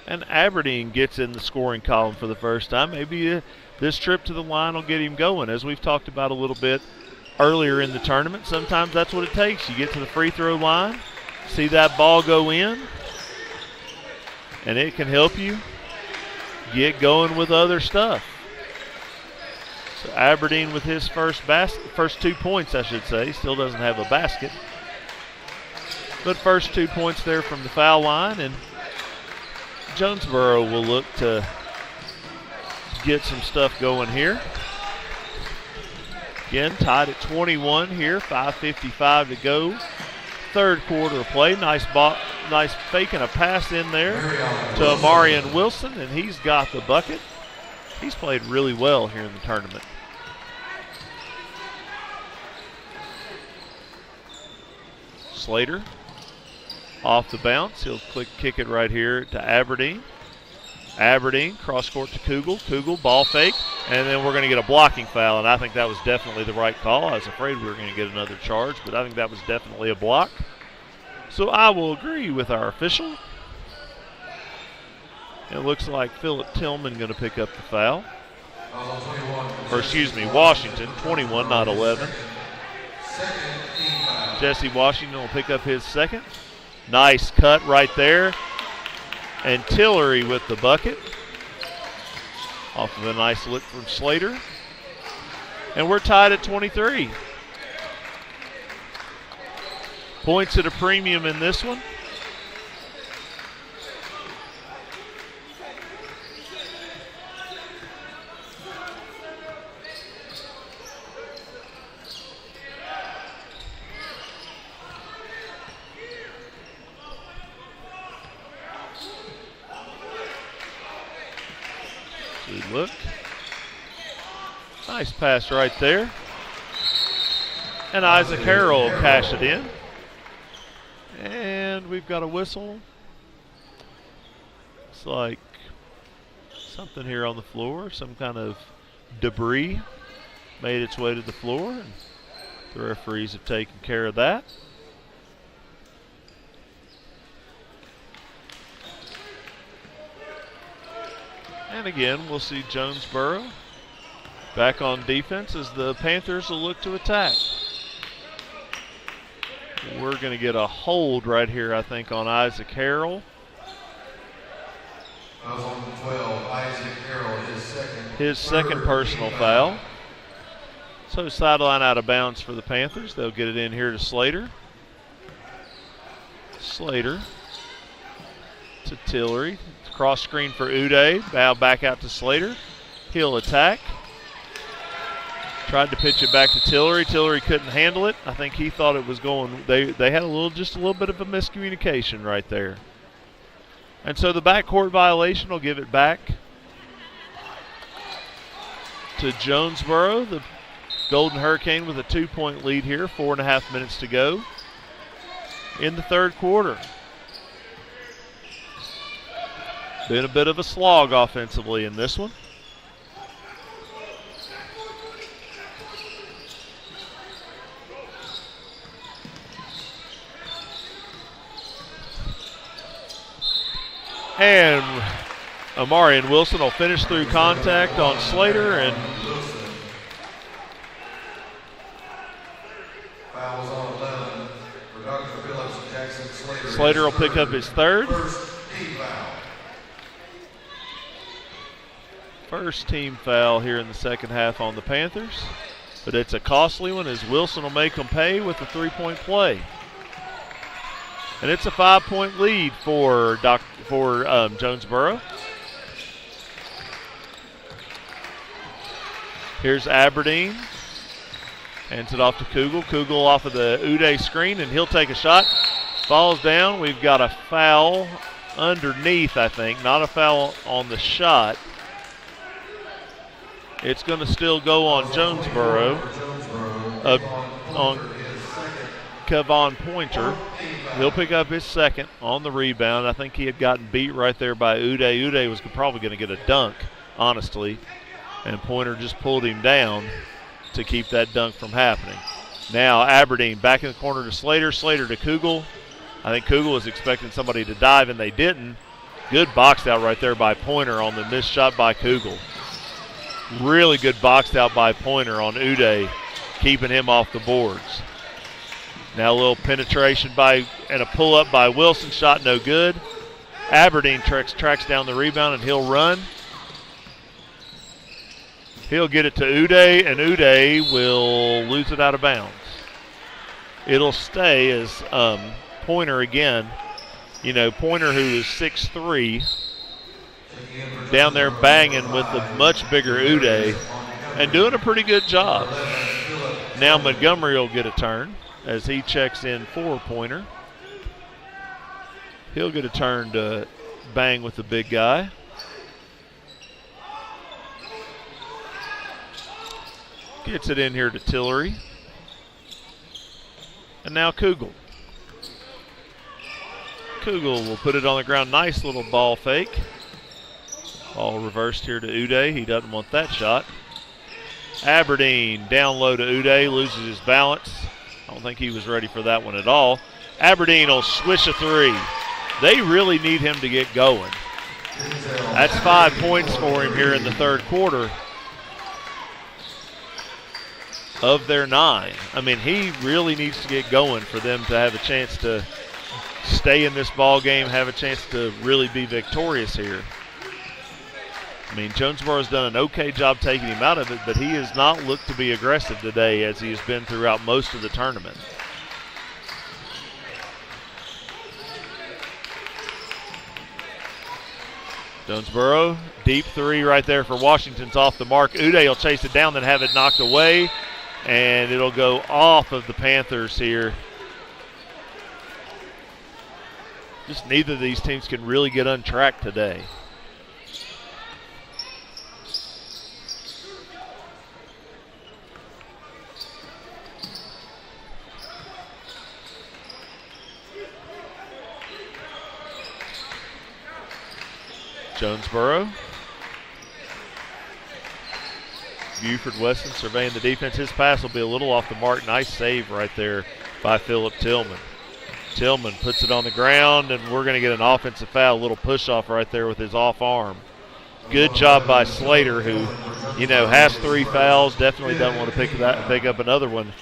S2: And Aberdeen gets in the scoring column for the first time. Maybe this trip to the line will get him going. As we've talked about a little bit earlier in the tournament, sometimes that's what it takes. You get to the free throw line, see that ball go in, and it can help you get going with other stuff. So Aberdeen with his first 2 points, I should say. Still doesn't have a basket. But first 2 points there from the foul line, and Jonesboro will look to get some stuff going here. Again, tied at 21 here, 5:55 to go. Third quarter of play. Nice fake and a pass in there to Amarian Wilson, and he's got the bucket. He's played really well here in the tournament. Slater off the bounce. He'll kick it right here to Aberdeen. Aberdeen, cross court to Kugel. Kugel, ball fake, and then we're going to get a blocking foul, and I think that was definitely the right call. I was afraid we were going to get another charge, but I think that was definitely a block. So I will agree with our official. It looks like Philip Tillman going to pick up the foul. Or excuse me, Washington, 21, not 11. Jesse Washington will pick up his second. Nice cut right there. And Tillery with the bucket. Off of a nice lick from Slater. And we're tied at 23. Points at a premium in this one. Good look. Nice pass right there. And Isaac Harrell will cash it in. And we've got a whistle. It's like something here on the floor, some kind of debris made its way to the floor, and the referees have taken care of that. And again, we'll see Jonesboro back on defense as the Panthers will look to attack. We're going to get a hold right here, I think, on Isaac Harrell.
S1: On 12, Isaac Harrell,
S2: his second personal foul. So sideline out of bounds for the Panthers. They'll get it in here to Slater. Slater to Tillery. Cross screen for Uday. Bow back out to Slater. He'll attack. Tried to pitch it back to Tillery. Tillery couldn't handle it. I think he thought it was going. They had just a little bit of a miscommunication right there. And so the backcourt violation will give it back to Jonesboro. The Golden Hurricane with a 2-point lead here. 4.5 minutes to go in the third quarter. Been a bit of a slog offensively in this one. And Amarian Wilson will finish through contact on Slater, and
S1: fouls on 11 for Dr. Phillips and Jackson Slater.
S2: Slater will pick up his third. First team foul here in the second half on the Panthers. But it's a costly one as Wilson will make them pay with a three-point play. And it's a 5-point lead for Jonesboro. Here's Aberdeen. Hands it off to Kugel. Kugel off of the Uday screen, and he'll take a shot. Falls down. We've got a foul underneath, I think. Not a foul on the shot. It's going to still go on Jonesboro. On Kevon Pointer. He'll pick up his second on the rebound. I think he had gotten beat right there by Uday. Uday was probably going to get a dunk, honestly. And Pointer just pulled him down to keep that dunk from happening. Now Aberdeen back in the corner to Slater. Slater to Kugel. I think Kugel was expecting somebody to dive, and they didn't. Good box out right there by Pointer on the missed shot by Kugel. Really good box out by Pointer on Uday, keeping him off the boards. Now a little penetration and a pull-up by Wilson. Shot no good. Aberdeen tracks down the rebound, and he'll run. He'll get it to Uday, and Uday will lose it out of bounds. It'll stay as Pointer again. You know, Pointer, who is 6'3", down there banging with the much bigger Uday and doing a pretty good job. Now Montgomery will get a turn as he checks in for Pointer. He'll get a turn to bang with the big guy. Gets it in here to Tillery. And now Kugel. Kugel will put it on the ground. Nice little ball fake. Ball reversed here to Uday. He doesn't want that shot. Aberdeen down low to Uday. Loses his balance. I don't think he was ready for that one at all. Aberdeen will swish a three. They really need him to get going. That's 5 points for him here in the third quarter of their 9. I mean, he really needs to get going for them to have a chance to stay in this ball game, have a chance to really be victorious here. I mean, Jonesboro's done an okay job taking him out of it, but he has not looked to be aggressive today as he has been throughout most of the tournament. Jonesboro, deep three right there for Washington's off the mark. Uday will chase it down, then have it knocked away, and it'll go off of the Panthers here. Just neither of these teams can really get untracked today. Jonesboro. Buford Weston surveying the defense. His pass will be a little off the mark. Nice save right there by Philip Tillman. Tillman puts it on the ground, and we're going to get an offensive foul. A little push-off right there with his off arm. Good job by Slater, who, you know, has 3 fouls. Definitely doesn't want to pick up another one.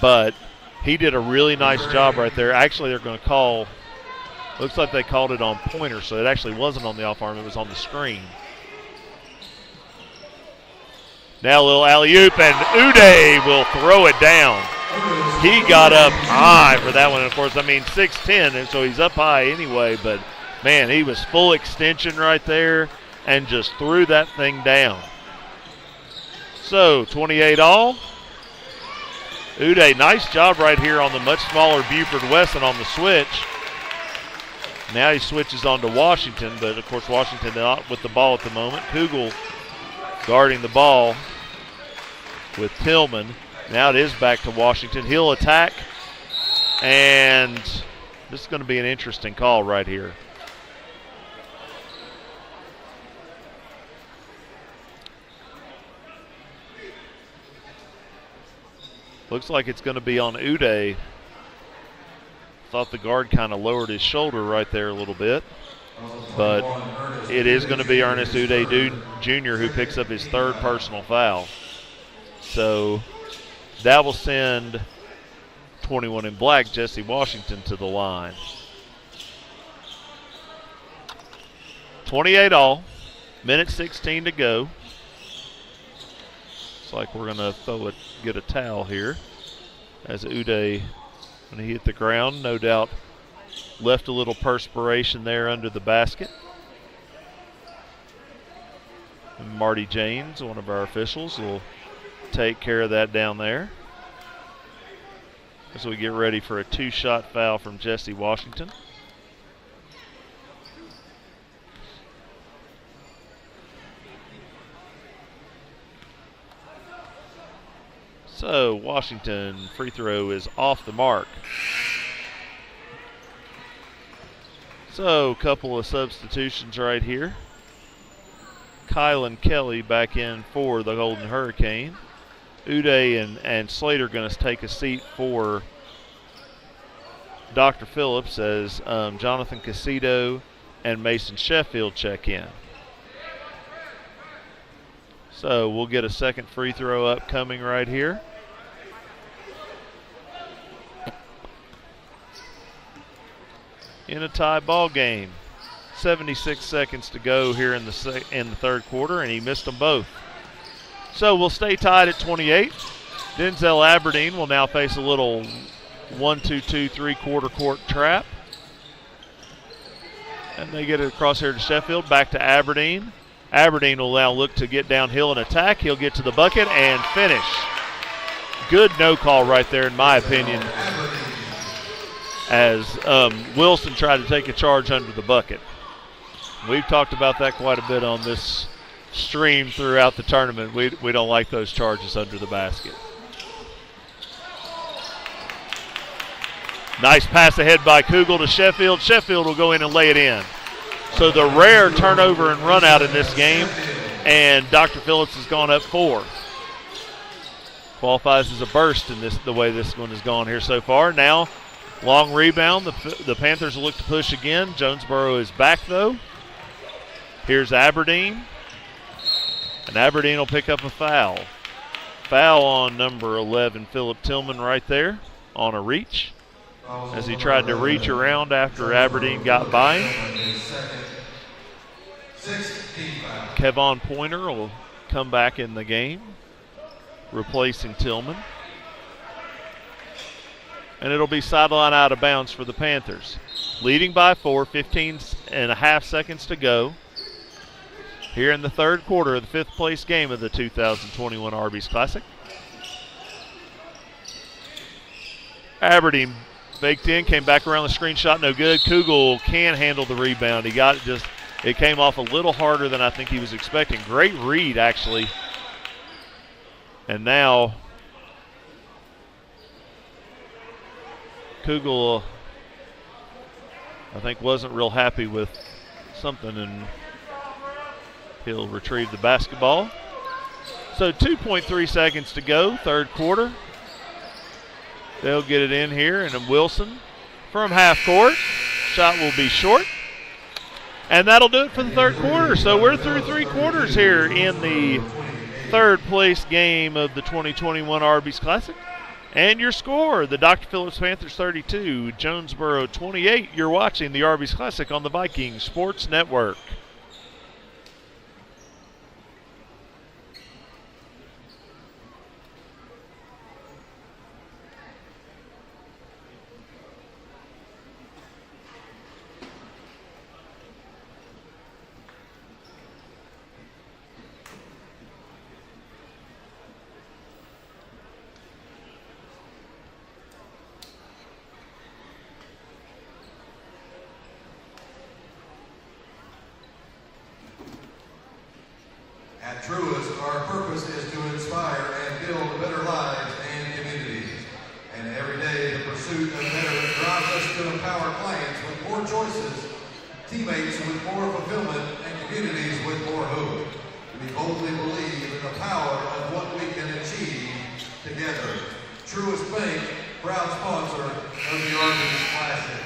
S2: But he did a really nice job right there. Actually, they're going to call – looks like they called it on Pointer, so it actually wasn't on the off arm. It was on the screen. Now a little alley-oop, and Uday will throw it down. He got up high for that one. And of course, I mean, 6'10", and so he's up high anyway. But, man, he was full extension right there and just threw that thing down. So, 28 all. Uday, nice job right here on the much smaller Buford Weston on the switch. Now he switches on to Washington, but, of course, Washington not with the ball at the moment. Kugel guarding the ball with Tillman. Now it is back to Washington. He'll attack, and this is going to be an interesting call right here. Looks like it's going to be on Uday. Thought the guard kind of lowered his shoulder right there a little bit. But it is going to be Ernest Uday Jr. who picks up his 3rd personal foul. So that will send 21 in black, Jesse Washington, to the line. 28 all. Minute 16 to go. Looks like we're going to get a towel here. As Uday, when he hit the ground, no doubt left a little perspiration there under the basket. And Marty James, one of our officials, will take care of that down there as we get ready for a 2-shot foul from Jesse Washington. So Washington free throw is off the mark. So a couple of substitutions right here. Kylan Kelly back in for the Golden Hurricane. Uday and Slater going to take a seat for Dr. Phillips as Jonathan Casido and Mason Sheffield check in. So we'll get a second free throw upcoming right here. In a tie ball game. 76 seconds to go here in the third quarter, and he missed them both. So we'll stay tied at 28. Denzel Aberdeen will now face a little 1-2-2 3-quarter court trap. And they get it across here to Sheffield, back to Aberdeen. Aberdeen will now look to get downhill and attack. He'll get to the bucket and finish. Good no call right there, in my opinion, as Wilson tried to take a charge under the bucket. We've talked about that quite a bit on this stream throughout the tournament. We don't like those charges under the basket. Nice pass ahead by Kugel to Sheffield. Sheffield will go in and lay it in. So the rare turnover and run out in this game, and Dr. Phillips has gone up 4. Qualifies as a burst in the way this one has gone here so far. Now, long rebound. The Panthers will look to push again. Jonesboro is back, though. Here's Aberdeen. And Aberdeen will pick up a foul. Foul on number 11, Philip Tillman, right there on a reach, as he tried to reach around after Aberdeen got by him. Kevon Pointer will come back in the game, replacing Tillman. And it'll be sideline out of bounds for the Panthers. Leading by 4, 15 and a half seconds to go here in the third quarter of the 5th place game of the 2021 Arby's Classic. Aberdeen baked in, came back around the screen shot, no good. Kugel can handle the rebound. He got it, it came off a little harder than I think he was expecting. Great read, actually. And now Kugel, I think, wasn't real happy with something, and he'll retrieve the basketball. So 2.3 seconds to go, third quarter. They'll get it in here, and then Wilson from half court. Shot will be short. And that'll do it for the third quarter. So we're through 3 quarters here in the third place game of the 2021 Arby's Classic. And your score, the Dr. Phillips Panthers 32, Jonesboro 28. You're watching the Arby's Classic on the Viking Sports Network.
S1: At Truist, our purpose is to inspire and build better lives and communities. And every day, the pursuit of better drives us to empower clients with more choices, teammates with more fulfillment, and communities with more hope. We boldly believe in the power of what we can achieve together. Truist Bank, proud sponsor of the Arby's Classic.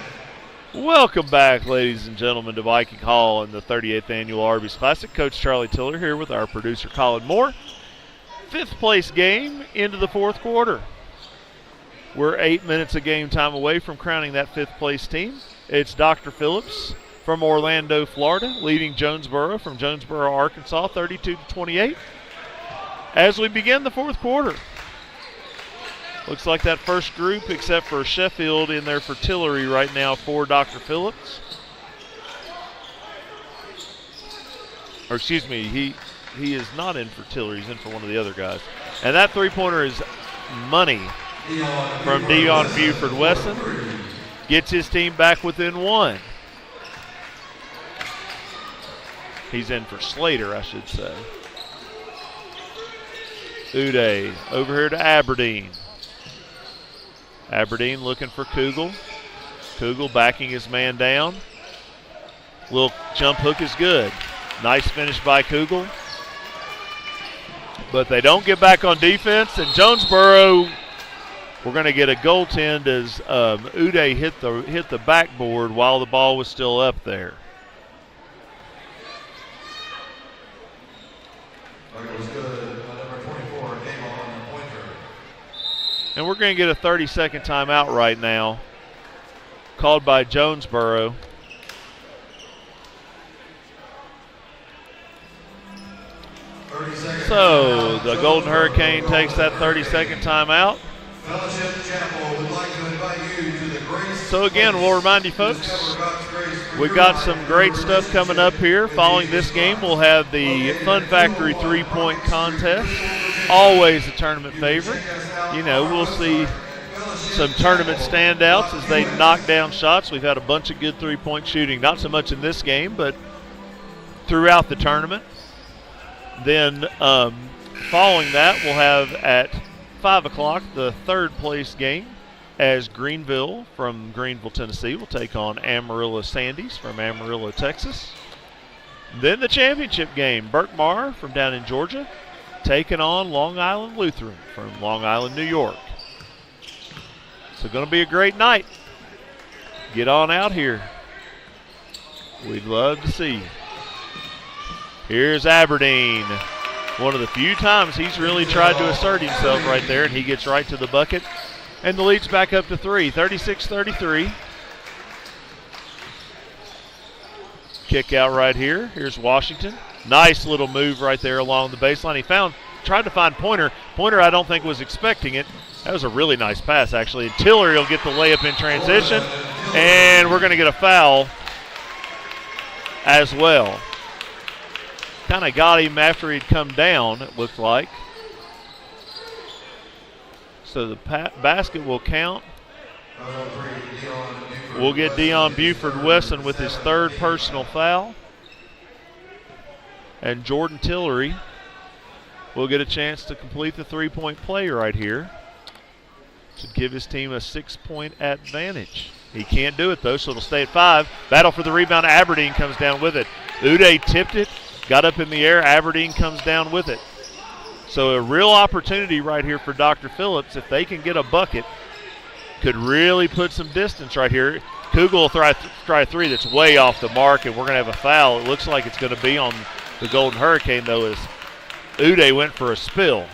S2: Welcome back, ladies and gentlemen, to Viking Hall in the 38th Annual Arby's Classic. Coach Charlie Tiller here with our producer Colin Moore. 5th place game into the 4th quarter. We're 8 minutes of game time away from crowning that 5th place team. It's Dr. Phillips from Orlando, Florida, leading Jonesboro from Jonesboro, Arkansas, 32-28. As we begin the 4th quarter, looks like that first group, except for Sheffield in there for Tillery right now for Dr. Phillips. Or excuse me, he is not in for Tillery. He's in for one of the other guys. And that three-pointer is money from Dion Buford-Wesson. Gets his team back within 1. He's in for Slater, I should say. Uday over here to Aberdeen. Aberdeen looking for Kugel. Kugel backing his man down. Little jump hook is good. Nice finish by Kugel. But they don't get back on defense, and Jonesboro, we're going to get a goaltend as Uday hit the backboard while the ball was still up there. And we're going to get a 30-second timeout right now, called by Jonesboro. So the Golden Hurricane takes that 30-second timeout. So again, we'll remind you folks, we got some great stuff coming up here. Following this game, we'll have the Fun Factory three-point contest. Always a tournament favorite. You know, we'll see some tournament standouts as they knock down shots. We've had a bunch of good three-point shooting, not so much in this game, but throughout the tournament. Then following that, we'll have at 5 o'clock the 3rd place game as Greenville from Greenville, Tennessee will take on Amarillo Sandys from Amarillo, Texas. Then the championship game, Berkmar from down in Georgia taking on Long Island Lutheran from Long Island, New York. So going to be a great night. Get on out here. We'd love to see you. Here's Aberdeen. One of the few times he's really tried to assert himself right there, and he gets right to the bucket. And the lead's back up to 3, 36-33. Kick out right here. Here's Washington. Nice little move right there along the baseline. He tried to find Pointer. Pointer, I don't think, was expecting it. That was a really nice pass, actually. And Tillery will get the layup in transition. And we're going to get a foul as well. Kind of got him after he'd come down, it looked like. So the basket will count. We'll get Dion Buford-Wesson with his 3rd personal foul. And Jordan Tillery will get a chance to complete the three-point play right here to give his team a 6-point advantage. He can't do it, though, so it'll stay at 5. Battle for the rebound. Aberdeen comes down with it. Uday tipped it, got up in the air. Aberdeen comes down with it. So a real opportunity right here for Dr. Phillips. If they can get a bucket, could really put some distance right here. Kugel will try a three that's way off the mark, and we're going to have a foul. It looks like it's going to be on the Golden Hurricane, though, as Uday went for a spill.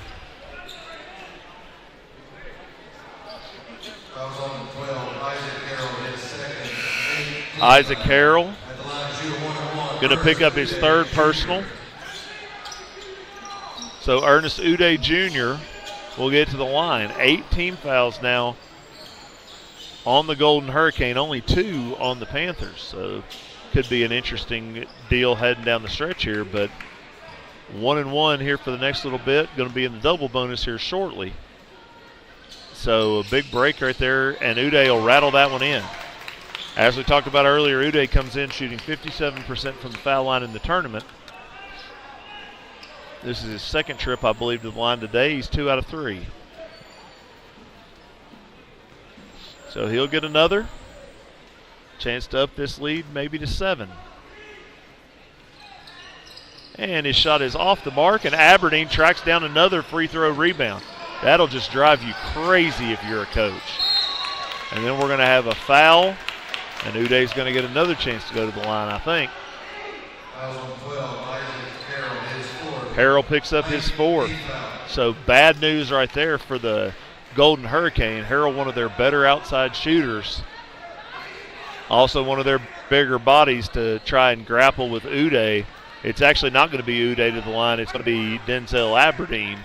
S2: Isaac Harrell going to pick up his 3rd personal. So Ernest Uday Jr. will get to the line. 8 team fouls now on the Golden Hurricane, only 2 on the Panthers. So could be an interesting deal heading down the stretch here, but 1-1 here for the next little bit. Going to be in the double bonus here shortly. So a big break right there, and Uday will rattle that one in. As we talked about earlier, Uday comes in shooting 57% from the foul line in the tournament. This is his 2nd trip, I believe, to the line today. He's 2 out of 3. So he'll get another chance to up this lead maybe to 7. And his shot is off the mark, and Aberdeen tracks down another free throw rebound. That'll just drive you crazy if you're a coach. And then we're going to have a foul, and Uday's going to get another chance to go to the line, I think. Harrell picks up his 4th. So bad news right there for the Golden Hurricane, Harrell, one of their better outside shooters. Also one of their bigger bodies to try and grapple with Uday. It's actually not going to be Uday to the line. It's going to be Denzel Aberdeen.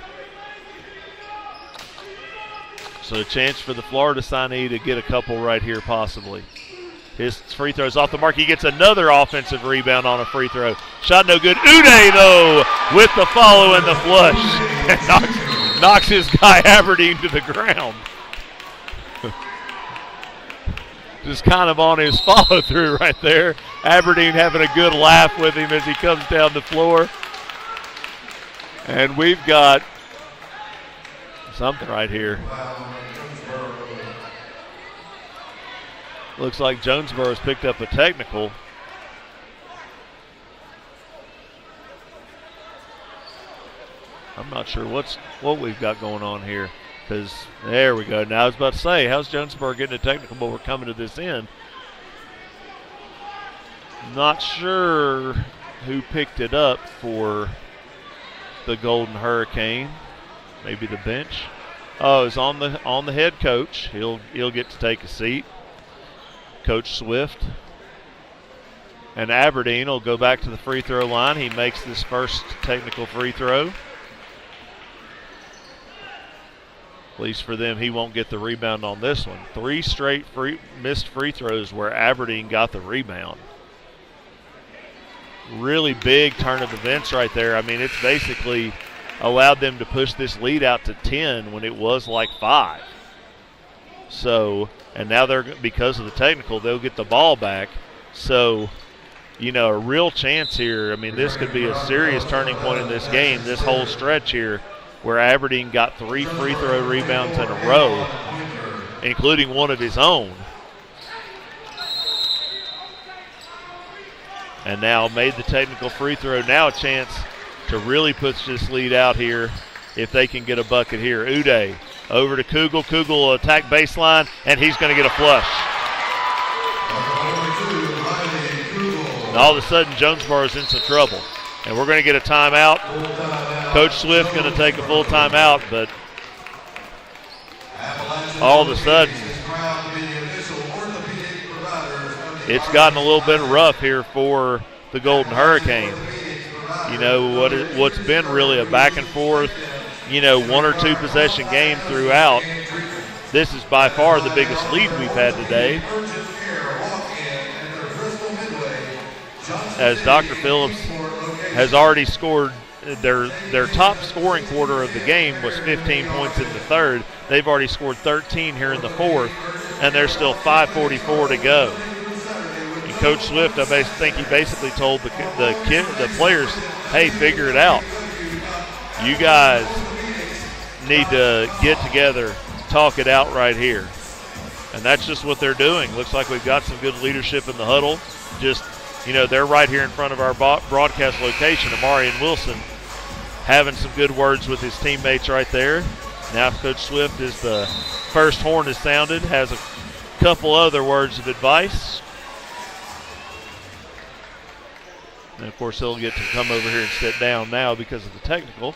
S2: So a chance for the Florida signee to get a couple right here possibly. His free throw's off the mark. He gets another offensive rebound on a free throw. Shot no good. Uday, though, with the follow and the flush. And knocks his guy Aberdeen to the ground. Just kind of on his follow through right there. Aberdeen having a good laugh with him as he comes down the floor. And we've got something right here. Looks like Jonesboro has picked up a technical. I'm not sure what we've got going on here. Because there we go. Now I was about to say, how's Jonesboro getting a technical, but we're coming to this end. Not sure who picked it up for the Golden Hurricane. Maybe the bench. Oh, it's on the head coach. He'll get to take a seat. Coach Swift. And Aberdeen will go back to the free throw line. He makes this first technical free throw. At least for them, he won't get the rebound on this one. 3 straight missed free throws where Aberdeen got the rebound. Really big turn of events right there. I mean, it's basically allowed them to push this lead out to 10 when it was like 5. So, and now because of the technical, they'll get the ball back. So, you know, a real chance here. I mean, this could be a serious turning point in this game, this whole stretch here, where Aberdeen got 3 free throw rebounds in a row, including one of his own. And now made the technical free throw. Now a chance to really push this lead out here if they can get a bucket here. Uday over to Kugel. Kugel will attack baseline, and he's going to get a flush. And all of a sudden, Jonesboro's in some trouble. And we're going to get a timeout. Coach Swift going to take a full timeout, but all of a sudden, it's gotten a little bit rough here for the Golden Hurricane. You know, what's been really a back and forth, you know, 1 or 2 possession game throughout. This is by far the biggest lead we've had today. As Dr. Phillips has already scored, their top scoring quarter of the game was 15 points in the third. They've already scored 13 here in the fourth, and there's still 5:44 to go. And Coach Swift, I think he basically told the players, hey, figure it out. You guys need to get together, talk it out right here. And that's just what they're doing. Looks like we've got some good leadership in the huddle. Just, you know, they're right here in front of our broadcast location. Amari and Wilson having some good words with his teammates right there. Now Coach Swift, is the first horn is sounded, has a couple other words of advice. And, of course, he'll get to come over here and sit down now because of the technical.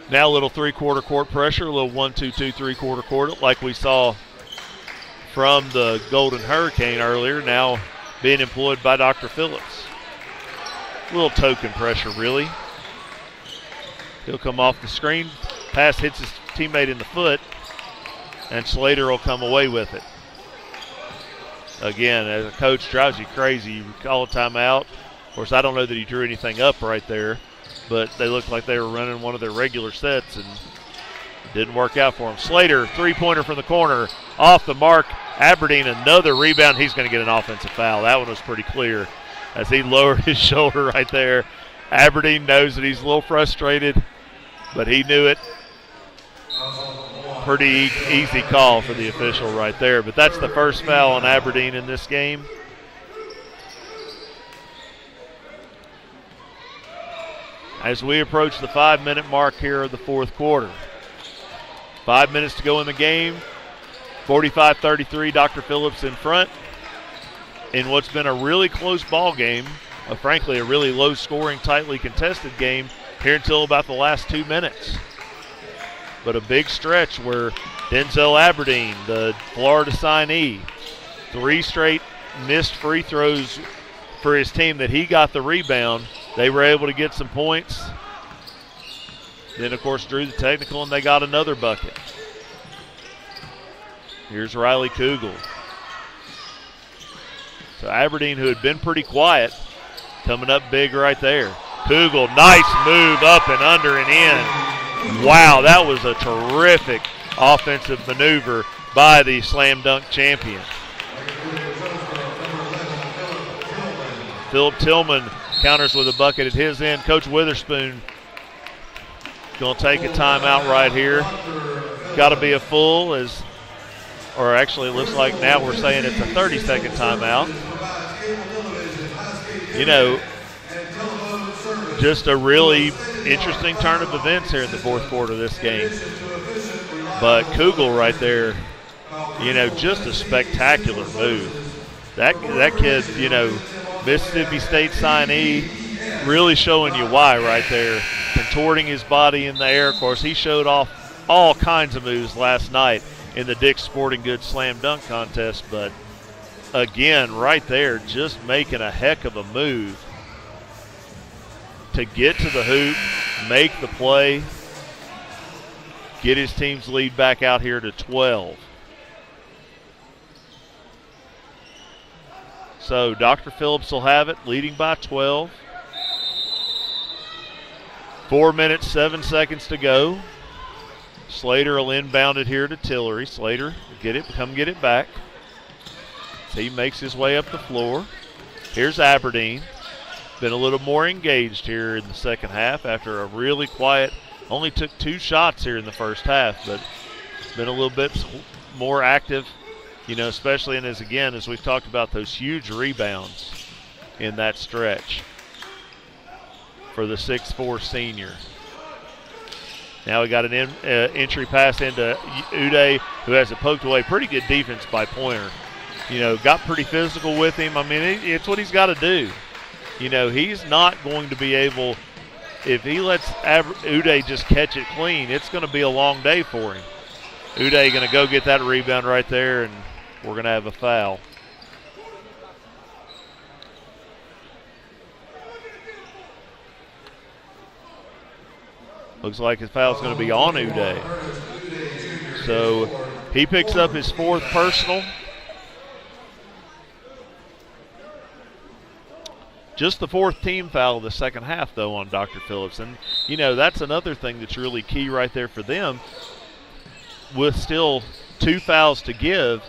S2: Now a little 3-quarter court pressure, a little 1-2-2 3-quarter court like we saw from the Golden Hurricane earlier, now being employed by Dr. Phillips. A little token pressure, really. He'll come off the screen, pass hits his teammate in the foot, and Slater will come away with it. Again, as a coach, drives you crazy. You call a timeout. Of course, I don't know that he drew anything up right there, but they looked like they were running one of their regular sets, and it didn't work out for him. Slater, three-pointer from the corner, off the mark. Aberdeen, another rebound. He's going to get an offensive foul. That one was pretty clear as he lowered his shoulder right there. Aberdeen knows that he's a little frustrated, but he knew it. Pretty easy call for the official right there. But that's the first foul on Aberdeen in this game. As we approach the 5-minute mark here of the fourth quarter. 5 minutes to go in the game. 45-33, Dr. Phillips in front. In what's been a really close ball game, frankly a really low-scoring, tightly contested game, here until about the last 2 minutes. But a big stretch where Denzel Aberdeen, the Florida signee, 3 straight missed free throws for his team that he got the rebound. They were able to get some points. Then, of course, drew the technical, and they got another bucket. Here's Riley Kugel. So Aberdeen, who had been pretty quiet, coming up big right there. Kugel, nice move up and under and in. Wow, that was a terrific offensive maneuver by the slam dunk champion. Philip Tillman counters with a bucket at his end. Coach Witherspoon going to take a timeout right here. Got to be a full, or actually it looks like now we're saying it's a 30-second timeout. You know, just a really interesting turn of events here in the fourth quarter of this game. But Kugel right there, you know, just a spectacular move. That kid, you know, Mississippi State signee, really showing you why right there. Contorting his body in the air. Of course, he showed off all kinds of moves last night in the Dick's Sporting Goods Slam Dunk Contest. But, again, right there, just making a heck of a move to get to the hoop, make the play, get his team's lead back out here to 12. So Dr. Phillips will have it, leading by 12. 4 minutes, 7 seconds to go. Slater will inbound it here to Tillery. Slater, come get it back. So he makes his way up the floor. Here's Aberdeen. Been a little more engaged here in the second half after a really quiet, only took 2 shots here in the first half, but been a little bit more active, you know, especially as we've talked about those huge rebounds in that stretch for the 6'4" senior. Now we got an entry pass into Uday, who has it poked away. Pretty good defense by Pointer. You know, got pretty physical with him. I mean, it's what he's got to do. You know, he's not going to be able, if he lets Uday just catch it clean, it's going to be a long day for him. Uday going to go get that rebound right there, and we're going to have a foul. Looks like his foul's going to be on Uday. So he picks up his 4th personal. Just the 4th team foul of the second half, though, on Dr. Phillips. And, you know, that's another thing that's really key right there for them. With still 2 fouls to give,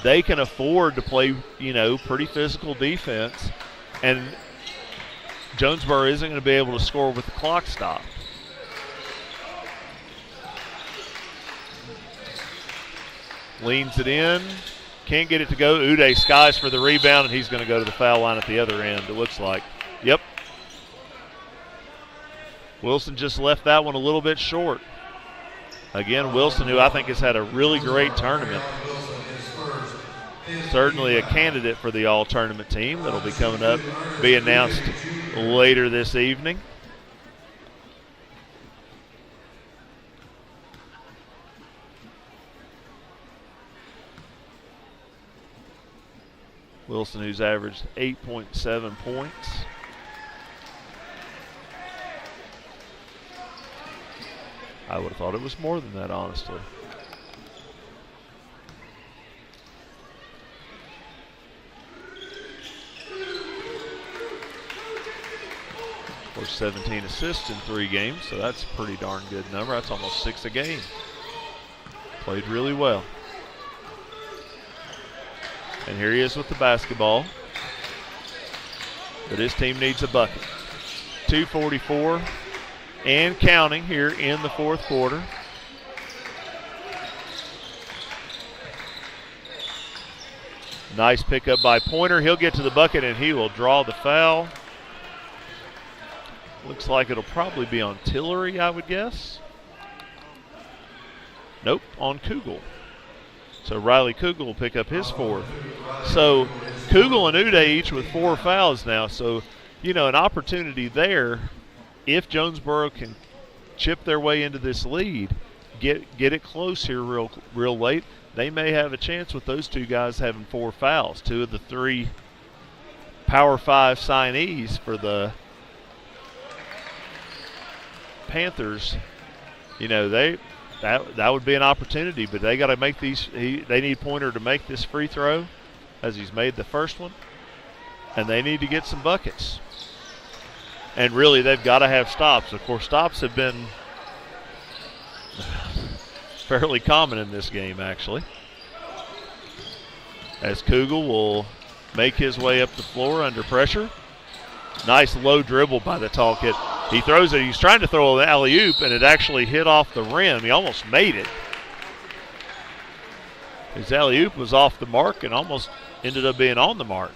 S2: they can afford to play, you know, pretty physical defense. And Jonesboro isn't going to be able to score with the clock stopped. Leans it in. Can't get it to go. Uday skies for the rebound, and he's going to go to the foul line at the other end, it looks like. Yep. Wilson just left that one a little bit short. Again, Wilson, who I think has had a really great tournament. Certainly a candidate for the all-tournament team that'll be coming up, be announced later this evening. Wilson, who's averaged 8.7 points. I would have thought it was more than that, honestly. Of course, 17 assists in 3 games, so that's a pretty darn good number. That's almost 6 a game. Played really well. And here he is with the basketball. But his team needs a bucket. 2:44 and counting here in the fourth quarter. Nice pickup by Pointer. He'll get to the bucket and he will draw the foul. Looks like it'll probably be on Tillery, I would guess. Nope, on Kugel. So Riley Kugel will pick up his 4th. So Kugel and Uday each with 4 fouls now. So, you know, an opportunity there if Jonesboro can chip their way into this lead, get it close here real late, they may have a chance with those two guys having 4 fouls. 2 of the 3 Power 5 signees for the Panthers, you know, that would be an opportunity, but they got to make these. They need Pointer to make this free throw, as he's made the first one, and they need to get some buckets. And really, they've got to have stops. Of course, stops have been fairly common in this game, actually, as Kugel will make his way up the floor under pressure. Nice low dribble by the tall kid. He throws it. He's trying to throw an alley-oop, and it actually hit off the rim. He almost made it. His alley-oop was off the mark and almost ended up being on the mark.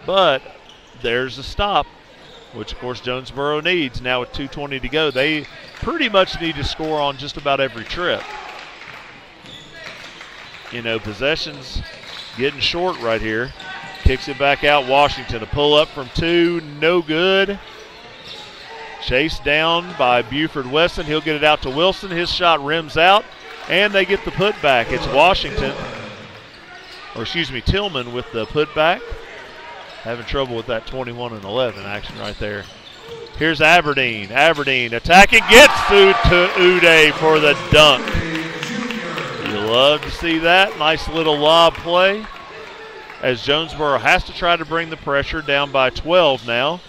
S2: But there's a stop, which, of course, Jonesboro needs. Now with 2:20 to go, they pretty much need to score on just about every trip. You know, possessions getting short right here. Kicks it back out, Washington. A pull up from 2, no good. Chased down by Buford Weston. He'll get it out to Wilson. His shot rims out, and they get the putback. It's Washington, or excuse me, Tillman with the putback. Having trouble with that 21 and 11 action right there. Here's Aberdeen. Aberdeen attacking, gets through to Uday for the dunk. You love to see that. Nice little lob play, as Jonesboro has to try to bring the pressure, down by 12 now.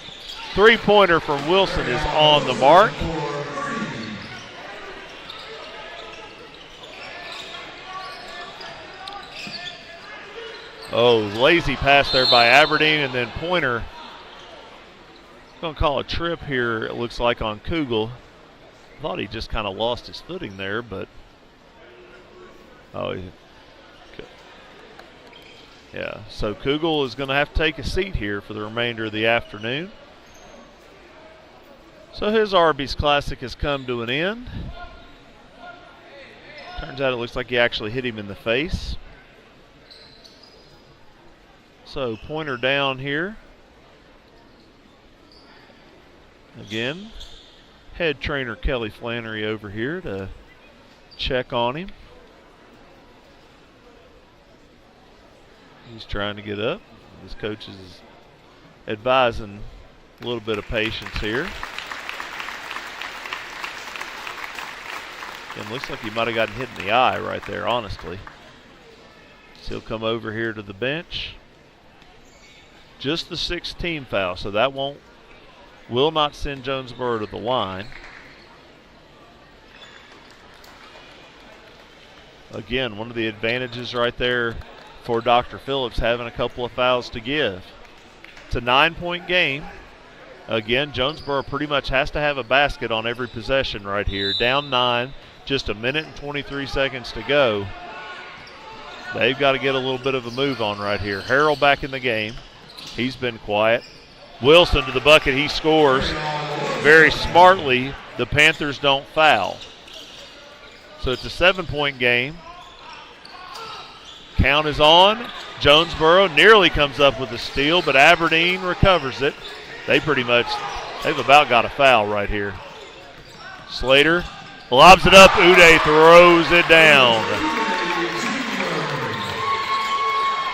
S2: Three-pointer from Wilson is on the mark. Oh, lazy pass there by Aberdeen, and then Pointer. Going to call a trip here, it looks like, on Kugel. Thought he just kind of lost his footing there, but yeah, so Kugel is going to have to take a seat here for the remainder of the afternoon. So his Arby's Classic has come to an end. Turns out it looks like he actually hit him in the face. So Pointer down here. Again, head trainer Kelly Flannery over here to check on him. He's trying to get up. His coach is advising a little bit of patience here. And looks like he might have gotten hit in the eye right there, honestly. So he'll come over here to the bench. Just the 6th team foul, so that will not send Jonesboro to the line. Again, one of the advantages right there for Dr. Phillips, having a couple of fouls to give. It's a 9-point game. Again, Jonesboro pretty much has to have a basket on every possession right here. Down 9, just a minute and 23 seconds to go. They've got to get a little bit of a move on right here. Harrell back in the game. He's been quiet. Wilson to the bucket. He scores. Very smartly, the Panthers don't foul. So it's a 7-point game. Count is on. Jonesboro nearly comes up with a steal, but Aberdeen recovers it. They've about got a foul right here. Slater lobs it up. Uday throws it down.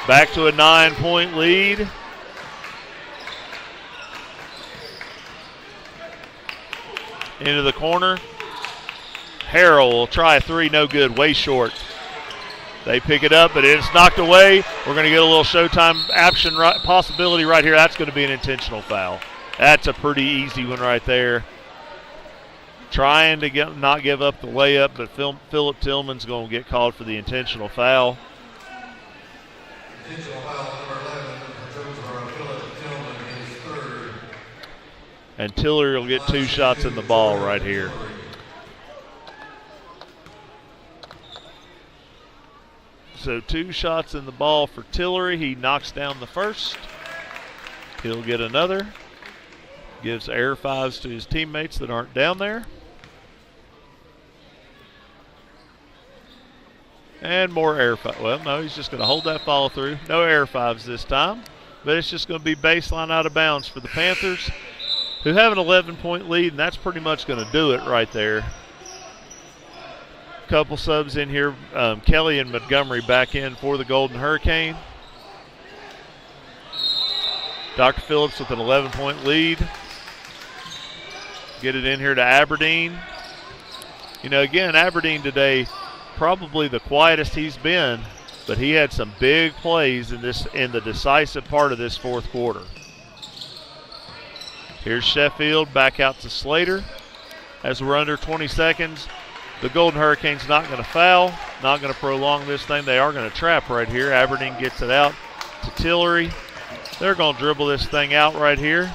S2: Back to a 9-point lead. Into the corner. Harrell will try a 3, no good, way short. They pick it up, but it's knocked away. We're going to get a little Showtime action possibility right here. That's going to be an intentional foul. That's a pretty easy one right there. Trying to not give up the layup, but Philip Tillman's going to get called for the intentional foul.
S1: Intentional foul number 11 for Jonesboro. Philip Tillman, his 3rd.
S2: And Tillery will get 2 shots in the ball right here. So 2 shots in the ball for Tillery. He knocks down the first. He'll get another. Gives air 5s to his teammates that aren't down there. And more air 5. Well, no, he's just going to hold that follow through. No air 5s this time. But it's just going to be baseline out of bounds for the Panthers. who have an 11-point lead, and that's pretty much going to do it right there. Couple subs in here. Kelly and Montgomery back in for the Golden Hurricane. Dr. Phillips with an 11-point lead. Get it in here to Aberdeen. Again, Aberdeen today, probably the quietest he's been, but he had some big plays in the decisive part of this fourth quarter. Here's Sheffield back out to Slater. As we're under 20 seconds, the Golden Hurricanes not going to foul, not going to prolong this thing. They are going to trap right here. Aberdeen gets it out to Tillery. They're going to dribble this thing out right here.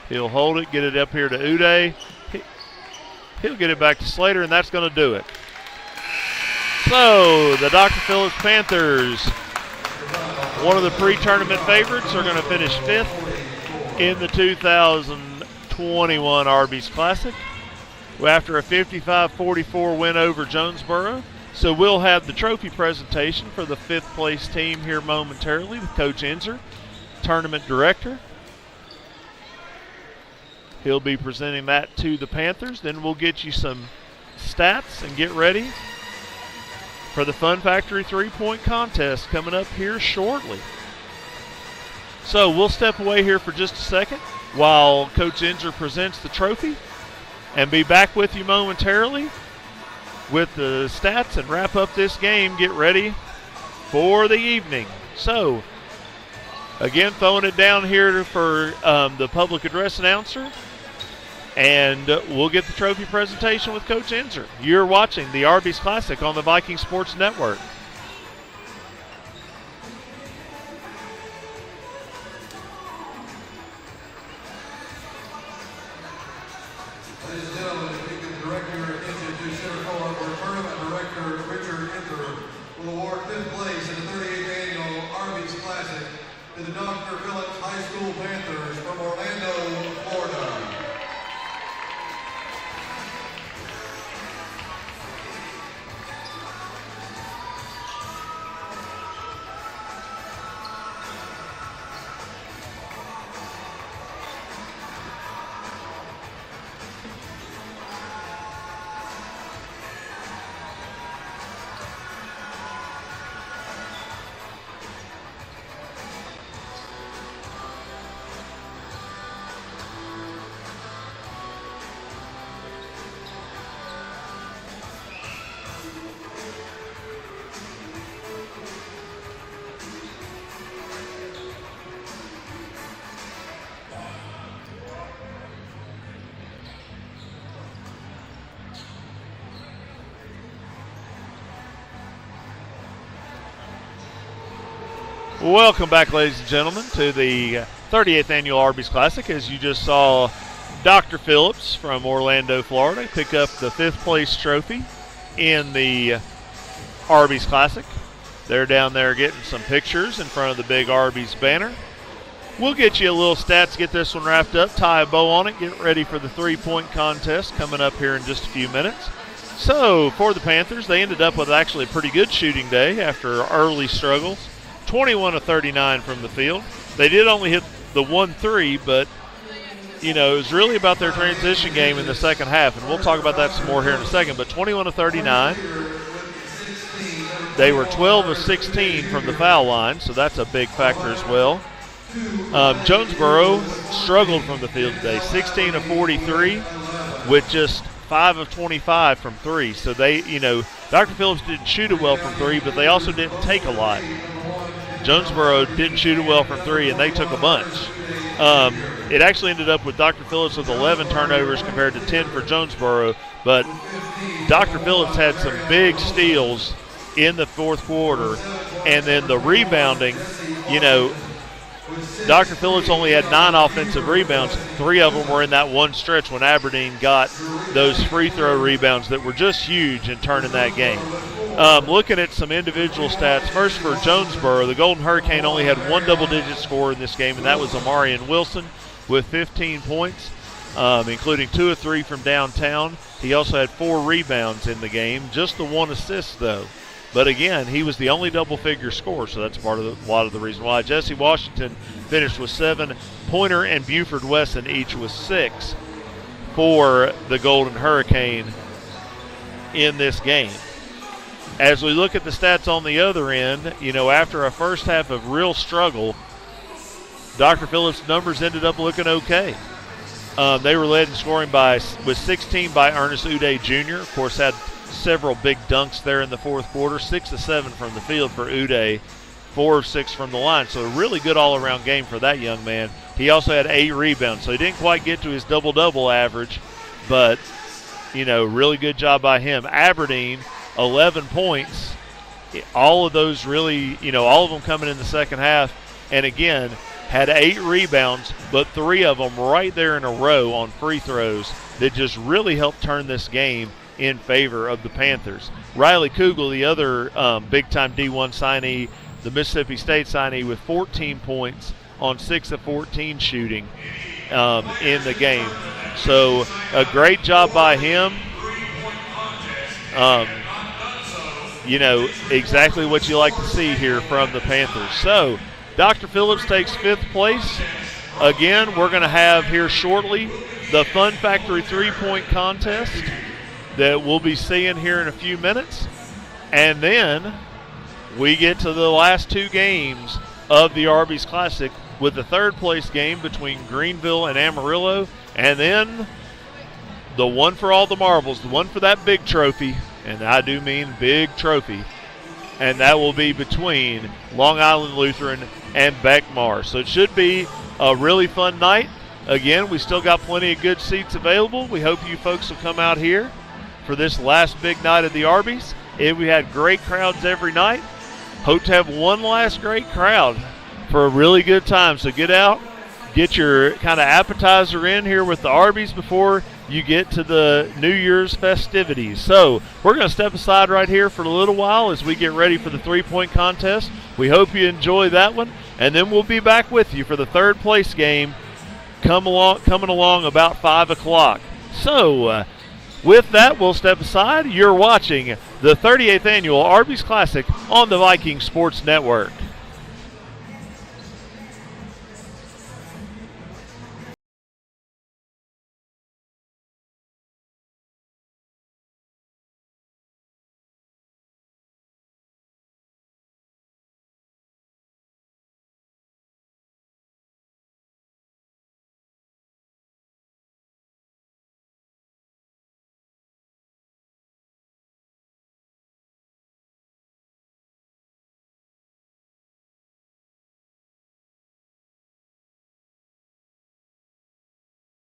S2: He'll hold it, get it up here to Uday. He'll get it back to Slater, and that's going to do it. So the Dr. Phillips Panthers, one of the pre-tournament favorites, are going to finish fifth in the 2021 Arby's Classic after a 55-44 win over Jonesboro. So we'll have the trophy presentation for the fifth place team here momentarily with Coach Enzer, tournament director. He'll be presenting that to the Panthers. Then we'll get you some stats and get ready for the Fun Factory three-point contest coming up here shortly. So we'll step away here for just a second while Coach Enzer presents the trophy and be back with you momentarily with the stats and wrap up this game. Get ready for the evening. So, again, throwing it down here for the public address announcer, and we'll get the trophy presentation with Coach Enzer. You're watching the Arby's Classic on the Viking Sports Network.
S1: Ladies and gentlemen, if you can direct your attention to center court, where Tournament Director Richard Enzer will award fifth place in the 38th Annual Arby's Classic to the Dr. Phillips High School Panthers from Orlando, Florida.
S2: Welcome back, ladies and gentlemen, to the 38th Annual Arby's Classic. As you just saw, Dr. Phillips from Orlando, Florida, pick up the fifth place trophy in the Arby's Classic. They're down there getting some pictures in front of the big Arby's banner. We'll get you a little stats, get this one wrapped up, tie a bow on it, get ready for the three-point contest coming up here in just a few minutes. So, for the Panthers, they ended up with actually a pretty good shooting day after early struggles. 21 of 39 from the field. They did only hit the 1-3, but, it was really about their transition game in the second half, and we'll talk about that some more here in a second. But 21 of 39. They were 12 of 16 from the foul line, so that's a big factor as well. Jonesboro struggled from the field today, 16 of 43 with just 5 of 25 from three. So they, Dr. Phillips didn't shoot it well from three, but they also didn't take a lot. Jonesboro didn't shoot it well from three, and they took a bunch. It actually ended up with Dr. Phillips with 11 turnovers compared to 10 for Jonesboro, but Dr. Phillips had some big steals in the fourth quarter, and then the rebounding, Dr. Phillips only had 9 offensive rebounds. 3 of them were in that one stretch when Aberdeen got those free throw rebounds that were just huge in turning that game. Looking at some individual stats, first for Jonesboro, the Golden Hurricane only had one double-digit scorer in this game, and that was Amarian Wilson with 15 points, including 2 of 3 from downtown. He also had 4 rebounds in the game, just the 1 assist, though. But again, he was the only double-figure scorer, so that's part of a lot of the reason why. Jesse Washington finished with 7. Pointer and Buford Wesson each with 6 for the Golden Hurricane in this game. As we look at the stats on the other end, after a first half of real struggle, Dr. Phillips' numbers ended up looking okay. They were led in scoring with 16 by Ernest Uday Jr. Of course, had several big dunks there in the fourth quarter. 6 of 7 from the field for Uday, 4 of 6 from the line. So a really good all-around game for that young man. He also had 8 rebounds, so he didn't quite get to his double-double average, but, really good job by him. Aberdeen, 11 points. All of those really, all of them coming in the second half. And again, had 8 rebounds, but 3 of them right there in a row on free throws that just really helped turn this game in favor of the Panthers. Riley Kugel, the other big-time D1 signee, the Mississippi State signee, with 14 points on 6 of 14 shooting in the game. So a great job by him. Exactly what you like to see here from the Panthers. So Dr. Phillips takes 5th place. Again, we're going to have here shortly the Fun Factory 3-point contest that we'll be seeing here in a few minutes. And then we get to the last 2 games of the Arby's Classic, with the 3rd place game between Greenville and Amarillo, and then the one for all the marbles, the one for that big trophy, and I do mean big trophy, and that will be between Long Island Lutheran and Beckmar. So it should be a really fun night. Again, we still got plenty of good seats available. We hope you folks will come out here for this last big night of the Arby's. We had great crowds every night. Hope to have one last great crowd for a really good time. So get out, get your kind of appetizer in here with the Arby's before you get to the New Year's festivities. So we're going to step aside right here for a little while as we get ready for the 3-point contest. We hope you enjoy that one, and then we'll be back with you for the 3rd place game coming along about 5 o'clock. So with that, we'll step aside. You're watching the 38th Annual Arby's Classic on the Viking Sports Network.